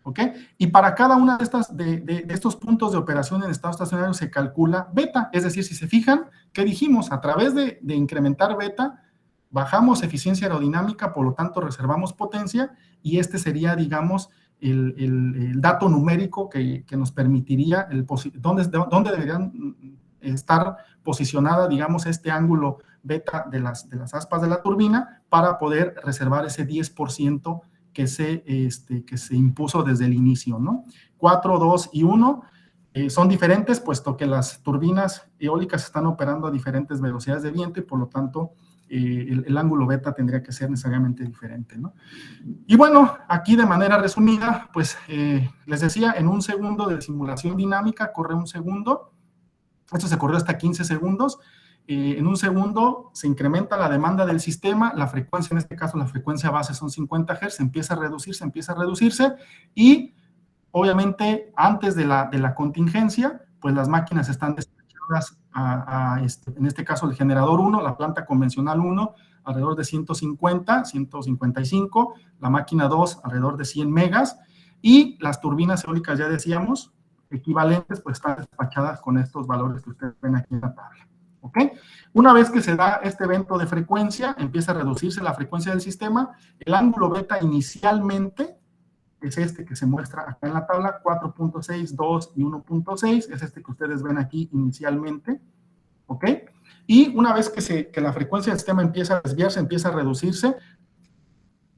¿ok? Y para cada una de estos puntos de operación en estado estacionario se calcula beta, es decir, si se fijan, ¿qué dijimos? A través de incrementar beta, bajamos eficiencia aerodinámica, por lo tanto reservamos potencia, y este sería, digamos, el dato numérico que nos permitiría dónde deberían estar posicionada, digamos, este ángulo beta de las aspas de la turbina para poder reservar ese 10% que se impuso desde el inicio, ¿no? 4, 2 y 1 son diferentes, puesto que las turbinas eólicas están operando a diferentes velocidades de viento y por lo tanto el ángulo beta tendría que ser necesariamente diferente, ¿no? Y bueno, aquí de manera resumida, pues les decía, en 1 segundo de simulación dinámica corre 1 segundo, esto se corrió hasta 15 segundos, en 1 segundo se incrementa la demanda del sistema, la frecuencia, en este caso la frecuencia base son 50 Hz, empieza a reducirse, y obviamente antes de la contingencia, pues las máquinas están despachadas en este caso el generador 1, la planta convencional 1, alrededor de 150, 155, la máquina 2 alrededor de 100 megas, y las turbinas eólicas, ya decíamos, equivalentes, pues están despachadas con estos valores que ustedes ven aquí en la tabla, ¿ok? Una vez que se da este evento de frecuencia, empieza a reducirse la frecuencia del sistema, el ángulo beta inicialmente es este que se muestra acá en la tabla, 4.6, 2 y 1.6, es este que ustedes ven aquí inicialmente, ¿ok? Y una vez que la frecuencia del sistema empieza a desviarse, empieza a reducirse,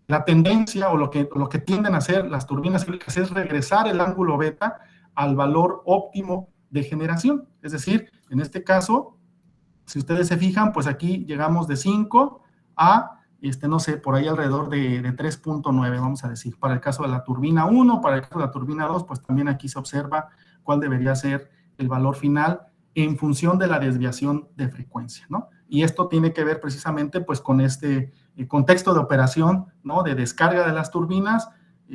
la tendencia o lo que tienden a hacer las turbinas eólicas es regresar el ángulo beta al valor óptimo de generación. Es decir, en este caso, si ustedes se fijan, pues aquí llegamos de 5 a, no sé, por ahí alrededor de 3.9, vamos a decir. Para el caso de la turbina 1, para el caso de la turbina 2, pues también aquí se observa cuál debería ser el valor final en función de la desviación de frecuencia, ¿no? Y esto tiene que ver precisamente pues con este contexto de operación, ¿no? De descarga de las turbinas,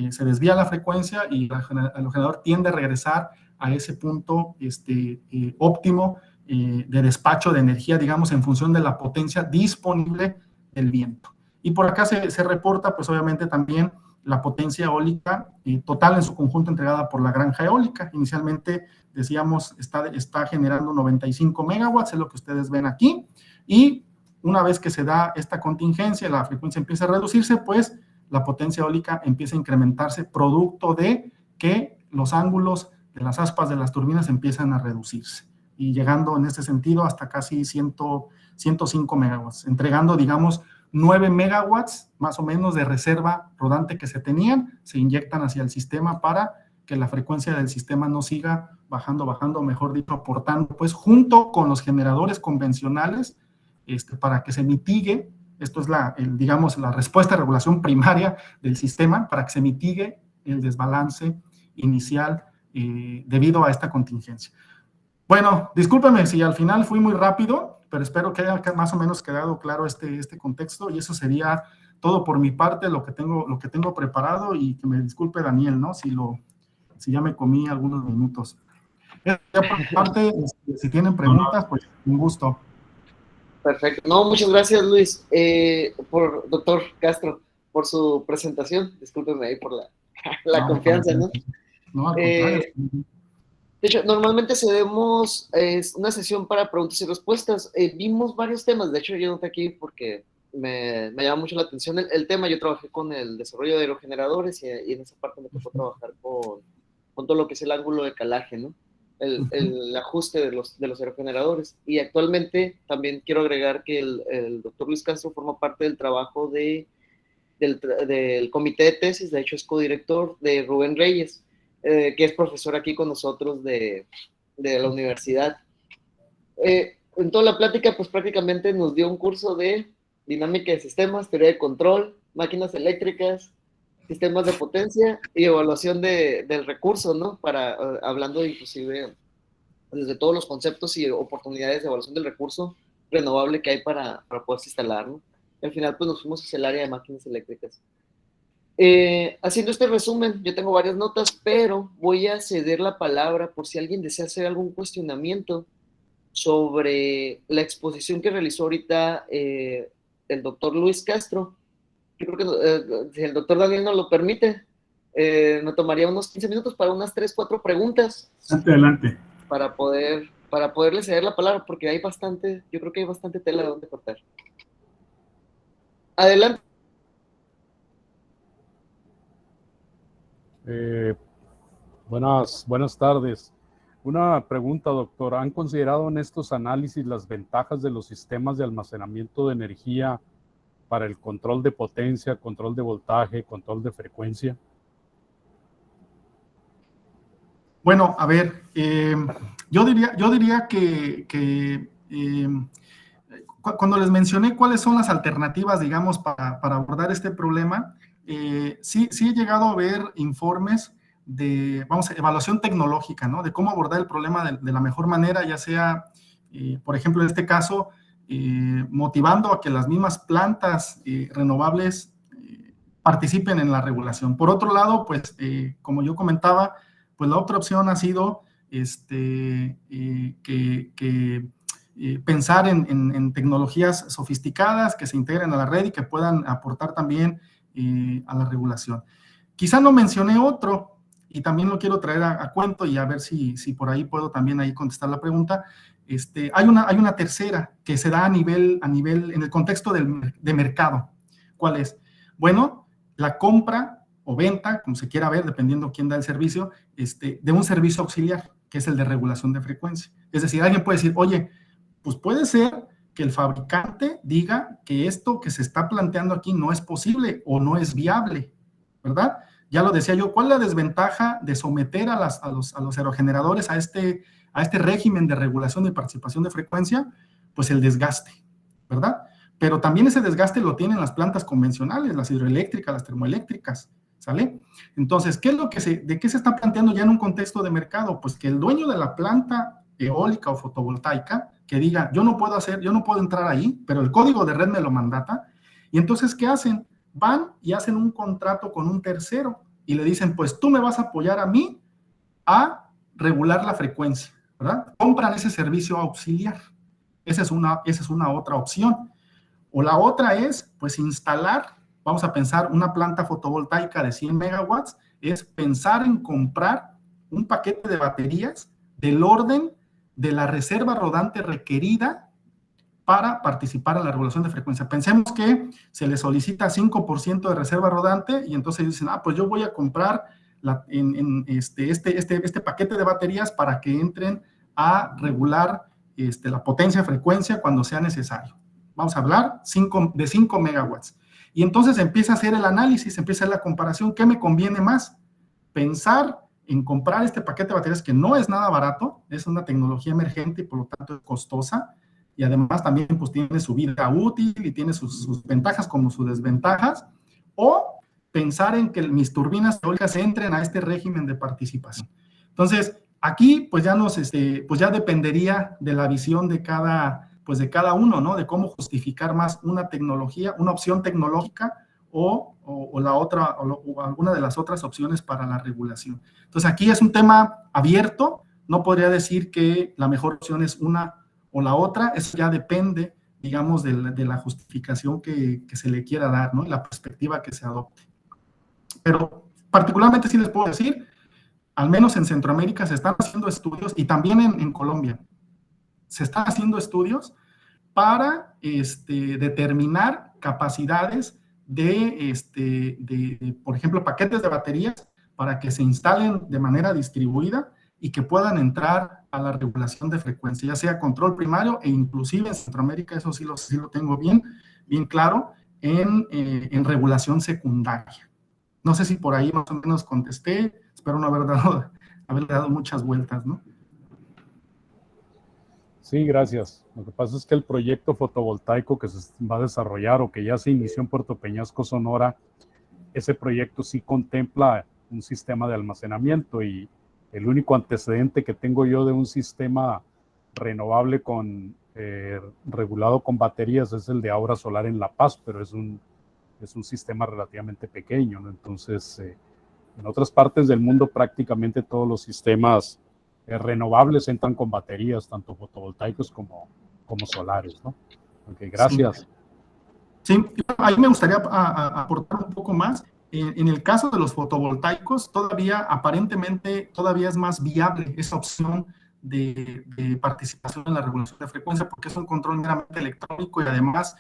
se desvía la frecuencia y el generador tiende a regresar a ese punto óptimo de despacho de energía, digamos, en función de la potencia disponible del viento. Y por acá se reporta, pues obviamente también la potencia eólica total en su conjunto entregada por la granja eólica. Inicialmente, decíamos, está generando 95 megawatts, es lo que ustedes ven aquí, y una vez que se da esta contingencia, la frecuencia empieza a reducirse, pues la potencia eólica empieza a incrementarse producto de que los ángulos de las aspas de las turbinas empiezan a reducirse y llegando en este sentido hasta casi 105 megawatts, entregando, digamos, 9 megawatts más o menos de reserva rodante que se tenían, se inyectan hacia el sistema para que la frecuencia del sistema no siga bajando, mejor dicho, aportando, pues junto con los generadores convencionales, para que se mitigue, esto es digamos, la respuesta de regulación primaria del sistema, para que se mitigue el desbalance inicial debido a esta contingencia. Bueno, discúlpeme si al final fui muy rápido, pero espero que haya más o menos quedado claro este contexto, y eso sería todo por mi parte, lo que tengo preparado, y que me disculpe Daniel, ¿no? Si ya me comí algunos minutos. Ya por mi parte, si tienen preguntas, pues un gusto. Perfecto. No, muchas gracias, Luis, doctor Castro, por su presentación. Discúlpeme ahí por la confianza, ¿no? No, al contrario. De hecho, normalmente cedemos una sesión para preguntas y respuestas. Vimos varios temas, de hecho yo noté aquí porque me llama mucho la atención el tema. Yo trabajé con el desarrollo de aerogeneradores y en esa parte me tocó trabajar con todo lo que es el ángulo de calaje, ¿no? El ajuste de los aerogeneradores. Y actualmente también quiero agregar que el doctor Luis Castro forma parte del trabajo del comité de tesis, de hecho es codirector de Rubén Reyes, que es profesor aquí con nosotros de la universidad. En toda la plática, pues prácticamente nos dio un curso de dinámica de sistemas, teoría de control, máquinas eléctricas, sistemas de potencia y evaluación del recurso, ¿no? Hablando inclusive desde todos los conceptos y oportunidades de evaluación del recurso renovable que hay para poderse instalar, ¿no? Al final, pues nos fuimos hacia el área de máquinas eléctricas. Haciendo este resumen, yo tengo varias notas, pero voy a ceder la palabra por si alguien desea hacer algún cuestionamiento sobre la exposición que realizó ahorita el doctor Luis Castro. Yo creo que si el doctor Daniel nos lo permite, me tomaría unos 15 minutos para unas 3, 4 preguntas. Adelante. Para poderle ceder la palabra, porque yo creo que hay bastante tela de donde cortar. Adelante. Buenas tardes. Una pregunta, doctor. ¿Han considerado en estos análisis las ventajas de los sistemas de almacenamiento de energía para el control de potencia, control de voltaje, control de frecuencia? Bueno, a ver, yo diría que cuando les mencioné cuáles son las alternativas, digamos, para abordar este problema, sí he llegado a ver informes de, evaluación tecnológica, ¿no? De cómo abordar el problema de la mejor manera, ya sea, por ejemplo, en este caso, motivando a que las mismas plantas renovables participen en la regulación. Por otro lado, pues, como yo comentaba, pues la otra opción ha sido pensar en tecnologías sofisticadas que se integren a la red y que puedan aportar también a la regulación. Quizá no mencioné otro, y también lo quiero traer a cuento y a ver si por ahí puedo también ahí contestar la pregunta. hay una tercera que se da a nivel en el contexto de mercado. ¿Cuál es? Bueno, la compra o venta, como se quiera ver, dependiendo quién da el servicio, de un servicio auxiliar, que es el de regulación de frecuencia. Es decir, alguien puede decir, oye, pues puede ser que el fabricante diga que esto que se está planteando aquí no es posible o no es viable, ¿verdad? Ya lo decía yo, ¿cuál es la desventaja de someter a los aerogeneradores a este régimen de regulación y participación de frecuencia? Pues el desgaste, ¿verdad? Pero también ese desgaste lo tienen las plantas convencionales, las hidroeléctricas, las termoeléctricas, ¿sale? Entonces, ¿de qué se está planteando ya en un contexto de mercado? Pues que el dueño de la planta eólica o fotovoltaica, que diga, yo no puedo entrar ahí, pero el código de red me lo mandata, y entonces, ¿qué hacen? Van y hacen un contrato con un tercero, y le dicen, pues tú me vas a apoyar a mí a regular la frecuencia, ¿verdad? Compran ese servicio auxiliar. Esa es una otra opción. O la otra es, pues, instalar, vamos a pensar, una planta fotovoltaica de 100 megawatts, es pensar en comprar un paquete de baterías del orden de la reserva rodante requerida para participar en la regulación de frecuencia. Pensemos que se le solicita 5% de reserva rodante y entonces dicen, pues yo voy a comprar este paquete de baterías para que entren a regular la potencia de frecuencia cuando sea necesario. Vamos a hablar de 5 megawatts. Y entonces empieza a hacer el análisis, empieza a hacer la comparación. ¿Qué me conviene más? Pensar en comprar este paquete de baterías que no es nada barato, es una tecnología emergente y por lo tanto es costosa, y además también pues tiene su vida útil y tiene sus ventajas como sus desventajas, o pensar en que mis turbinas eólicas entren a este régimen de participación. Entonces, aquí pues ya dependería de la visión de cada uno, ¿no? De cómo justificar más una tecnología, una opción tecnológica o la otra, o alguna de las otras opciones para la regulación. Entonces, aquí es un tema abierto, no podría decir que la mejor opción es una o la otra, eso ya depende, digamos, de la justificación que se le quiera dar, ¿no? La perspectiva que se adopte. Pero particularmente sí les puedo decir, al menos en Centroamérica se están haciendo estudios, y también en Colombia, se están haciendo estudios para determinar capacidades de, por ejemplo, paquetes de baterías para que se instalen de manera distribuida y que puedan entrar a la regulación de frecuencia, ya sea control primario e inclusive en Centroamérica, eso sí lo tengo bien claro, en regulación secundaria. No sé si por ahí más o menos contesté, espero no haberle dado muchas vueltas, ¿no? Sí, gracias. Lo que pasa es que el proyecto fotovoltaico que se va a desarrollar o que ya se inició en Puerto Peñasco, Sonora, ese proyecto sí contempla un sistema de almacenamiento, y el único antecedente que tengo yo de un sistema renovable regulado con baterías es el de Aura Solar en La Paz, pero es un sistema relativamente pequeño, ¿no? Entonces, en otras partes del mundo prácticamente todos los sistemas renovables entran con baterías, tanto fotovoltaicos como solares, ¿no? Ok, gracias. Sí, ahí me gustaría aportar un poco más. En el caso de los fotovoltaicos, aparentemente es más viable esa opción de participación en la regulación de frecuencia, porque es un control meramente electrónico y además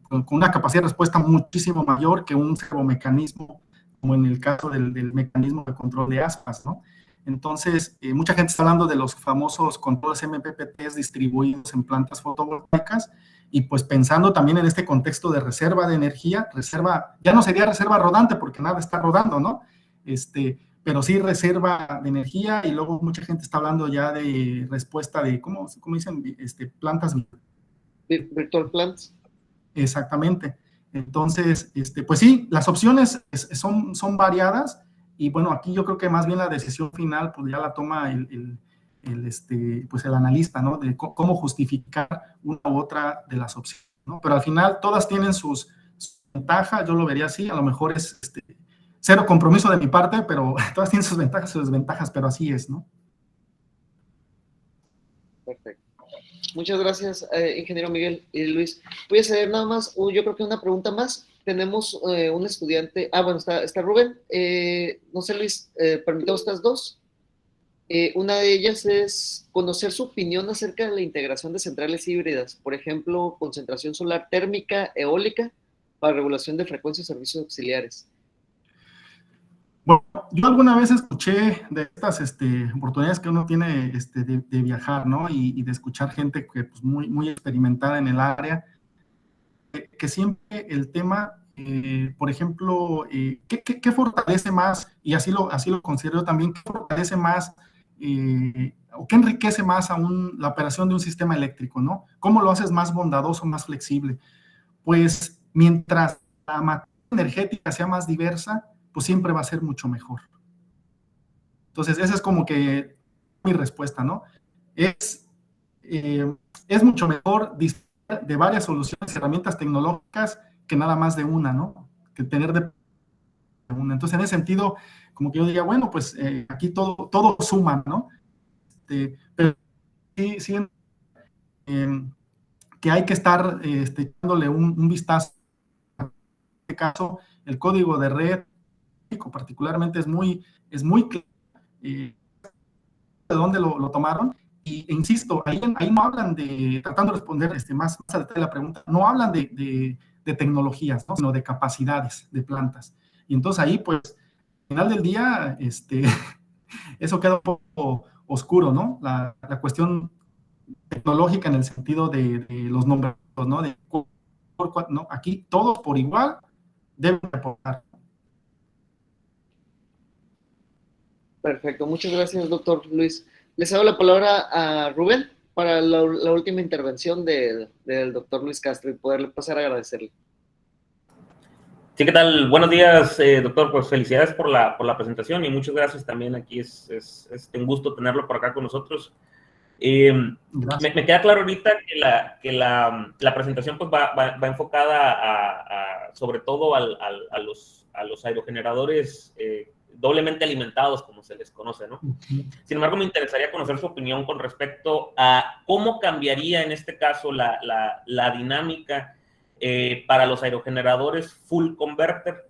con una capacidad de respuesta muchísimo mayor que un servomecanismo, como en el caso del mecanismo de control de aspas, ¿no? Entonces, mucha gente está hablando de los famosos controles MPPTs distribuidos en plantas fotovoltaicas, y pues pensando también en este contexto de reserva de energía, ya no sería reserva rodante porque nada está rodando, ¿no? Pero sí reserva de energía, y luego mucha gente está hablando ya de respuesta de, ¿cómo dicen? Plantas virtual plants. Exactamente. Entonces, pues sí, las opciones son variadas, y bueno, aquí yo creo que más bien la decisión final pues ya la toma el analista, ¿no? De cómo justificar una u otra de las opciones, ¿no? Pero al final todas tienen sus ventajas, yo lo vería así, a lo mejor es cero compromiso de mi parte, pero todas tienen sus ventajas y sus desventajas, pero así es, ¿no? Perfecto. Muchas gracias, ingeniero Miguel y Luis. Voy a hacer nada más, yo creo que una pregunta más. Tenemos un estudiante, bueno, está Rubén. No sé, Luis, permitamos estas dos. Una de ellas es conocer su opinión acerca de la integración de centrales híbridas, por ejemplo, concentración solar térmica, eólica, para regulación de frecuencias y servicios auxiliares. Bueno, yo alguna vez escuché de estas oportunidades que uno tiene de viajar, ¿no? Y de escuchar gente que, pues, muy experimentada en el área, que siempre el tema, por ejemplo, ¿qué fortalece más? Y así lo considero también, ¿qué fortalece más o qué enriquece más la operación de un sistema eléctrico, ¿no? ¿Cómo lo haces más bondadoso, más flexible? Pues mientras la matriz energética sea más diversa, pues siempre va a ser mucho mejor. Entonces, esa es como que mi respuesta, ¿no? Es mucho mejor disponer de varias soluciones, herramientas tecnológicas, que nada más de una, ¿no? Que tener de una. Entonces, en ese sentido, como que yo diría, bueno, pues aquí todo suma, ¿no? Pero sí que hay que estar dándole un vistazo. En este caso, el código de red particularmente es muy claro de dónde lo tomaron. E insisto, ahí no hablan tratando de responder más a detalle la pregunta, no hablan de tecnologías, ¿no? Sino de capacidades de plantas. Y entonces ahí, pues, al final del día, eso queda un poco oscuro, ¿no? La cuestión tecnológica en el sentido de los números, ¿no? ¿no? Aquí todos por igual deben aportar. Perfecto, muchas gracias, doctor Luis. Les hago la palabra a Rubén para la última intervención del doctor Luis Castro y poderle pasar a agradecerle. Sí, ¿qué tal? Buenos días, doctor. Pues felicidades por la presentación y muchas gracias también. Aquí es un gusto tenerlo por acá con nosotros. Me queda claro ahorita que la presentación pues va enfocada sobre todo a los aerogeneradores doblemente alimentados, como se les conoce, ¿no? Sin embargo, me interesaría conocer su opinión con respecto a cómo cambiaría en este caso la dinámica para los aerogeneradores full converter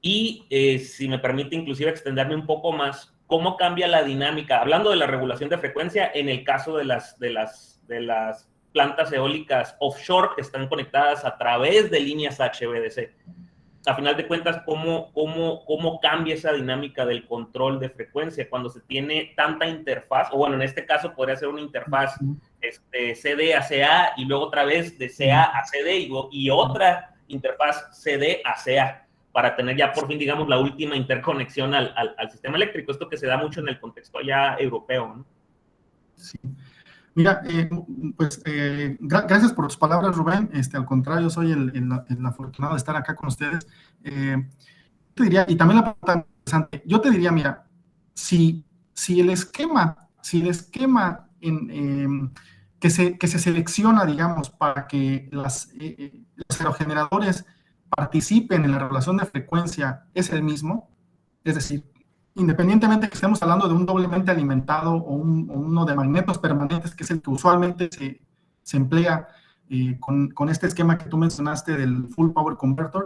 y, si me permite inclusive extenderme un poco más, cómo cambia la dinámica, hablando de la regulación de frecuencia en el caso de las plantas eólicas offshore que están conectadas a través de líneas HVDC. A final de cuentas, ¿cómo cambia esa dinámica del control de frecuencia cuando se tiene tanta interfaz? O bueno, en este caso podría ser una interfaz CD a CA y luego otra vez de CA a CD y otra interfaz CD a CA para tener ya por fin, digamos, la última interconexión al sistema eléctrico. Esto que se da mucho en el contexto ya europeo, ¿no? Sí. Mira, pues gracias por tus palabras, Rubén. Al contrario, soy el afortunado de estar acá con ustedes. Te diría, y también la pregunta interesante, yo te diría, mira, si el esquema que se selecciona, digamos, para que los aerogeneradores participen en la regulación de frecuencia es el mismo, es decir, independientemente que estemos hablando de un doblemente alimentado o uno de magnetos permanentes, que es el que usualmente se emplea con este esquema que tú mencionaste del Full Power Converter,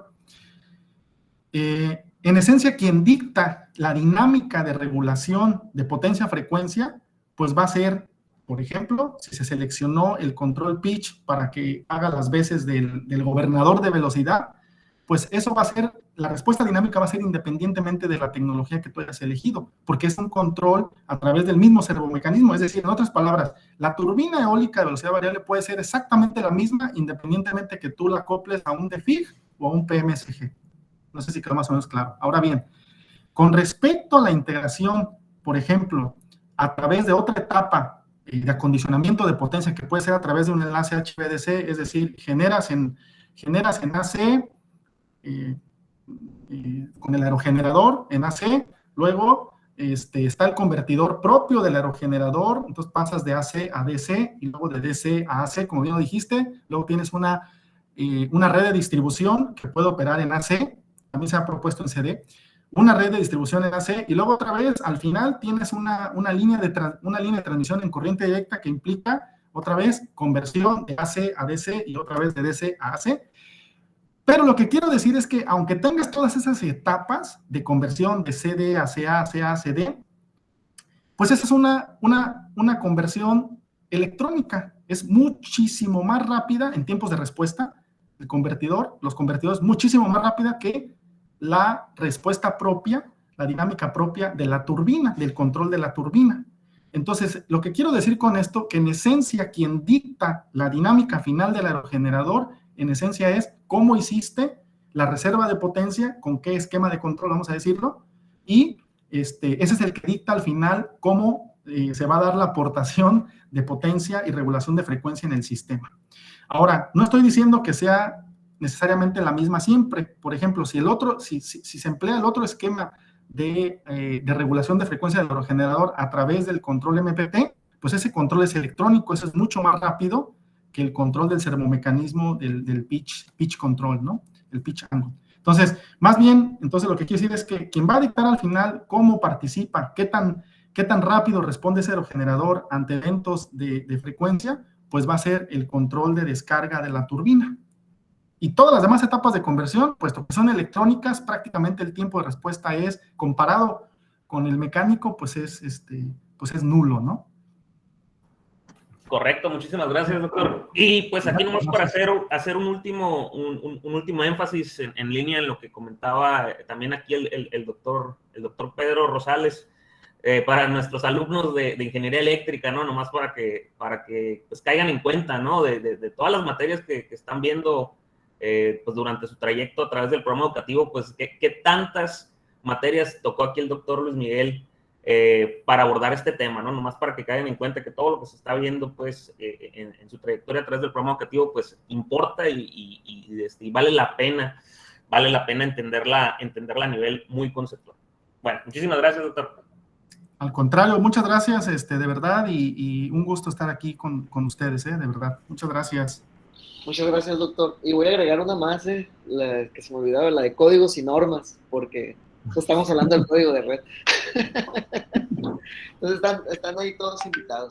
en esencia quien dicta la dinámica de regulación de potencia-frecuencia, pues va a ser, por ejemplo, si se seleccionó el control pitch para que haga las veces del gobernador de velocidad, pues eso va a ser, la respuesta dinámica va a ser independientemente de la tecnología que tú hayas elegido, porque es un control a través del mismo servomecanismo. Es decir, en otras palabras, la turbina eólica de velocidad variable puede ser exactamente la misma, independientemente que tú la acoples a un DFIG o a un PMSG. No sé si quedó más o menos claro. Ahora bien, con respecto a la integración, por ejemplo, a través de otra etapa de acondicionamiento de potencia, que puede ser a través de un enlace HVDC, es decir, generas en AC, con el aerogenerador en AC, luego está el convertidor propio del aerogenerador, entonces pasas de AC a DC y luego de DC a AC, como bien lo dijiste, luego tienes una red de distribución que puede operar en AC, también se ha propuesto en CD, una red de distribución en AC y luego otra vez al final tienes una línea de transmisión en corriente directa que implica otra vez conversión de AC a DC y otra vez de DC a AC. Pero lo que quiero decir es que aunque tengas todas esas etapas de conversión de CD a CA, CA a CD, pues esa es una conversión electrónica. Es muchísimo más rápida en tiempos de respuesta. Los convertidores, muchísimo más rápida que la respuesta propia, la dinámica propia de la turbina, del control de la turbina. Entonces, lo que quiero decir con esto, que en esencia quien dicta la dinámica final del aerogenerador, en esencia es cómo hiciste la reserva de potencia, con qué esquema de control, vamos a decirlo, y ese es el que dicta al final cómo se va a dar la aportación de potencia y regulación de frecuencia en el sistema. Ahora, no estoy diciendo que sea necesariamente la misma siempre. Por ejemplo, si se emplea el otro esquema de regulación de frecuencia del aerogenerador a través del control MPP, pues ese control es electrónico, eso es mucho más rápido que el control del servomecanismo del pitch control, ¿no? El pitch angle. Entonces, más bien, lo que quiero decir es que quien va a dictar al final cómo participa, qué tan rápido responde ese aerogenerador ante eventos de frecuencia, pues va a ser el control de descarga de la turbina. Y todas las demás etapas de conversión, puesto que son electrónicas, prácticamente el tiempo de respuesta es, comparado con el mecánico, pues es nulo, ¿no? Correcto, muchísimas gracias, doctor. Y pues aquí nomás para hacer un último énfasis en línea en lo que comentaba también aquí el doctor Pedro Rosales, para nuestros alumnos de ingeniería eléctrica, ¿no? Nomás para que pues caigan en cuenta, ¿no? De todas las materias que están viendo pues durante su trayecto a través del programa educativo, pues qué tantas materias tocó aquí el doctor Luis Miguel para abordar este tema, ¿no? Nomás para que caigan en cuenta que todo lo que se está viendo, pues, en su trayectoria a través del programa educativo, pues, importa y vale la pena entenderla a nivel muy conceptual. Bueno, muchísimas gracias, doctor. Al contrario, muchas gracias, de verdad, y un gusto estar aquí con ustedes, de verdad. Muchas gracias. Muchas gracias, doctor. Y voy a agregar una más, la que se me olvidaba, la de códigos y normas, porque estamos hablando del código de red. Entonces están ahí todos invitados.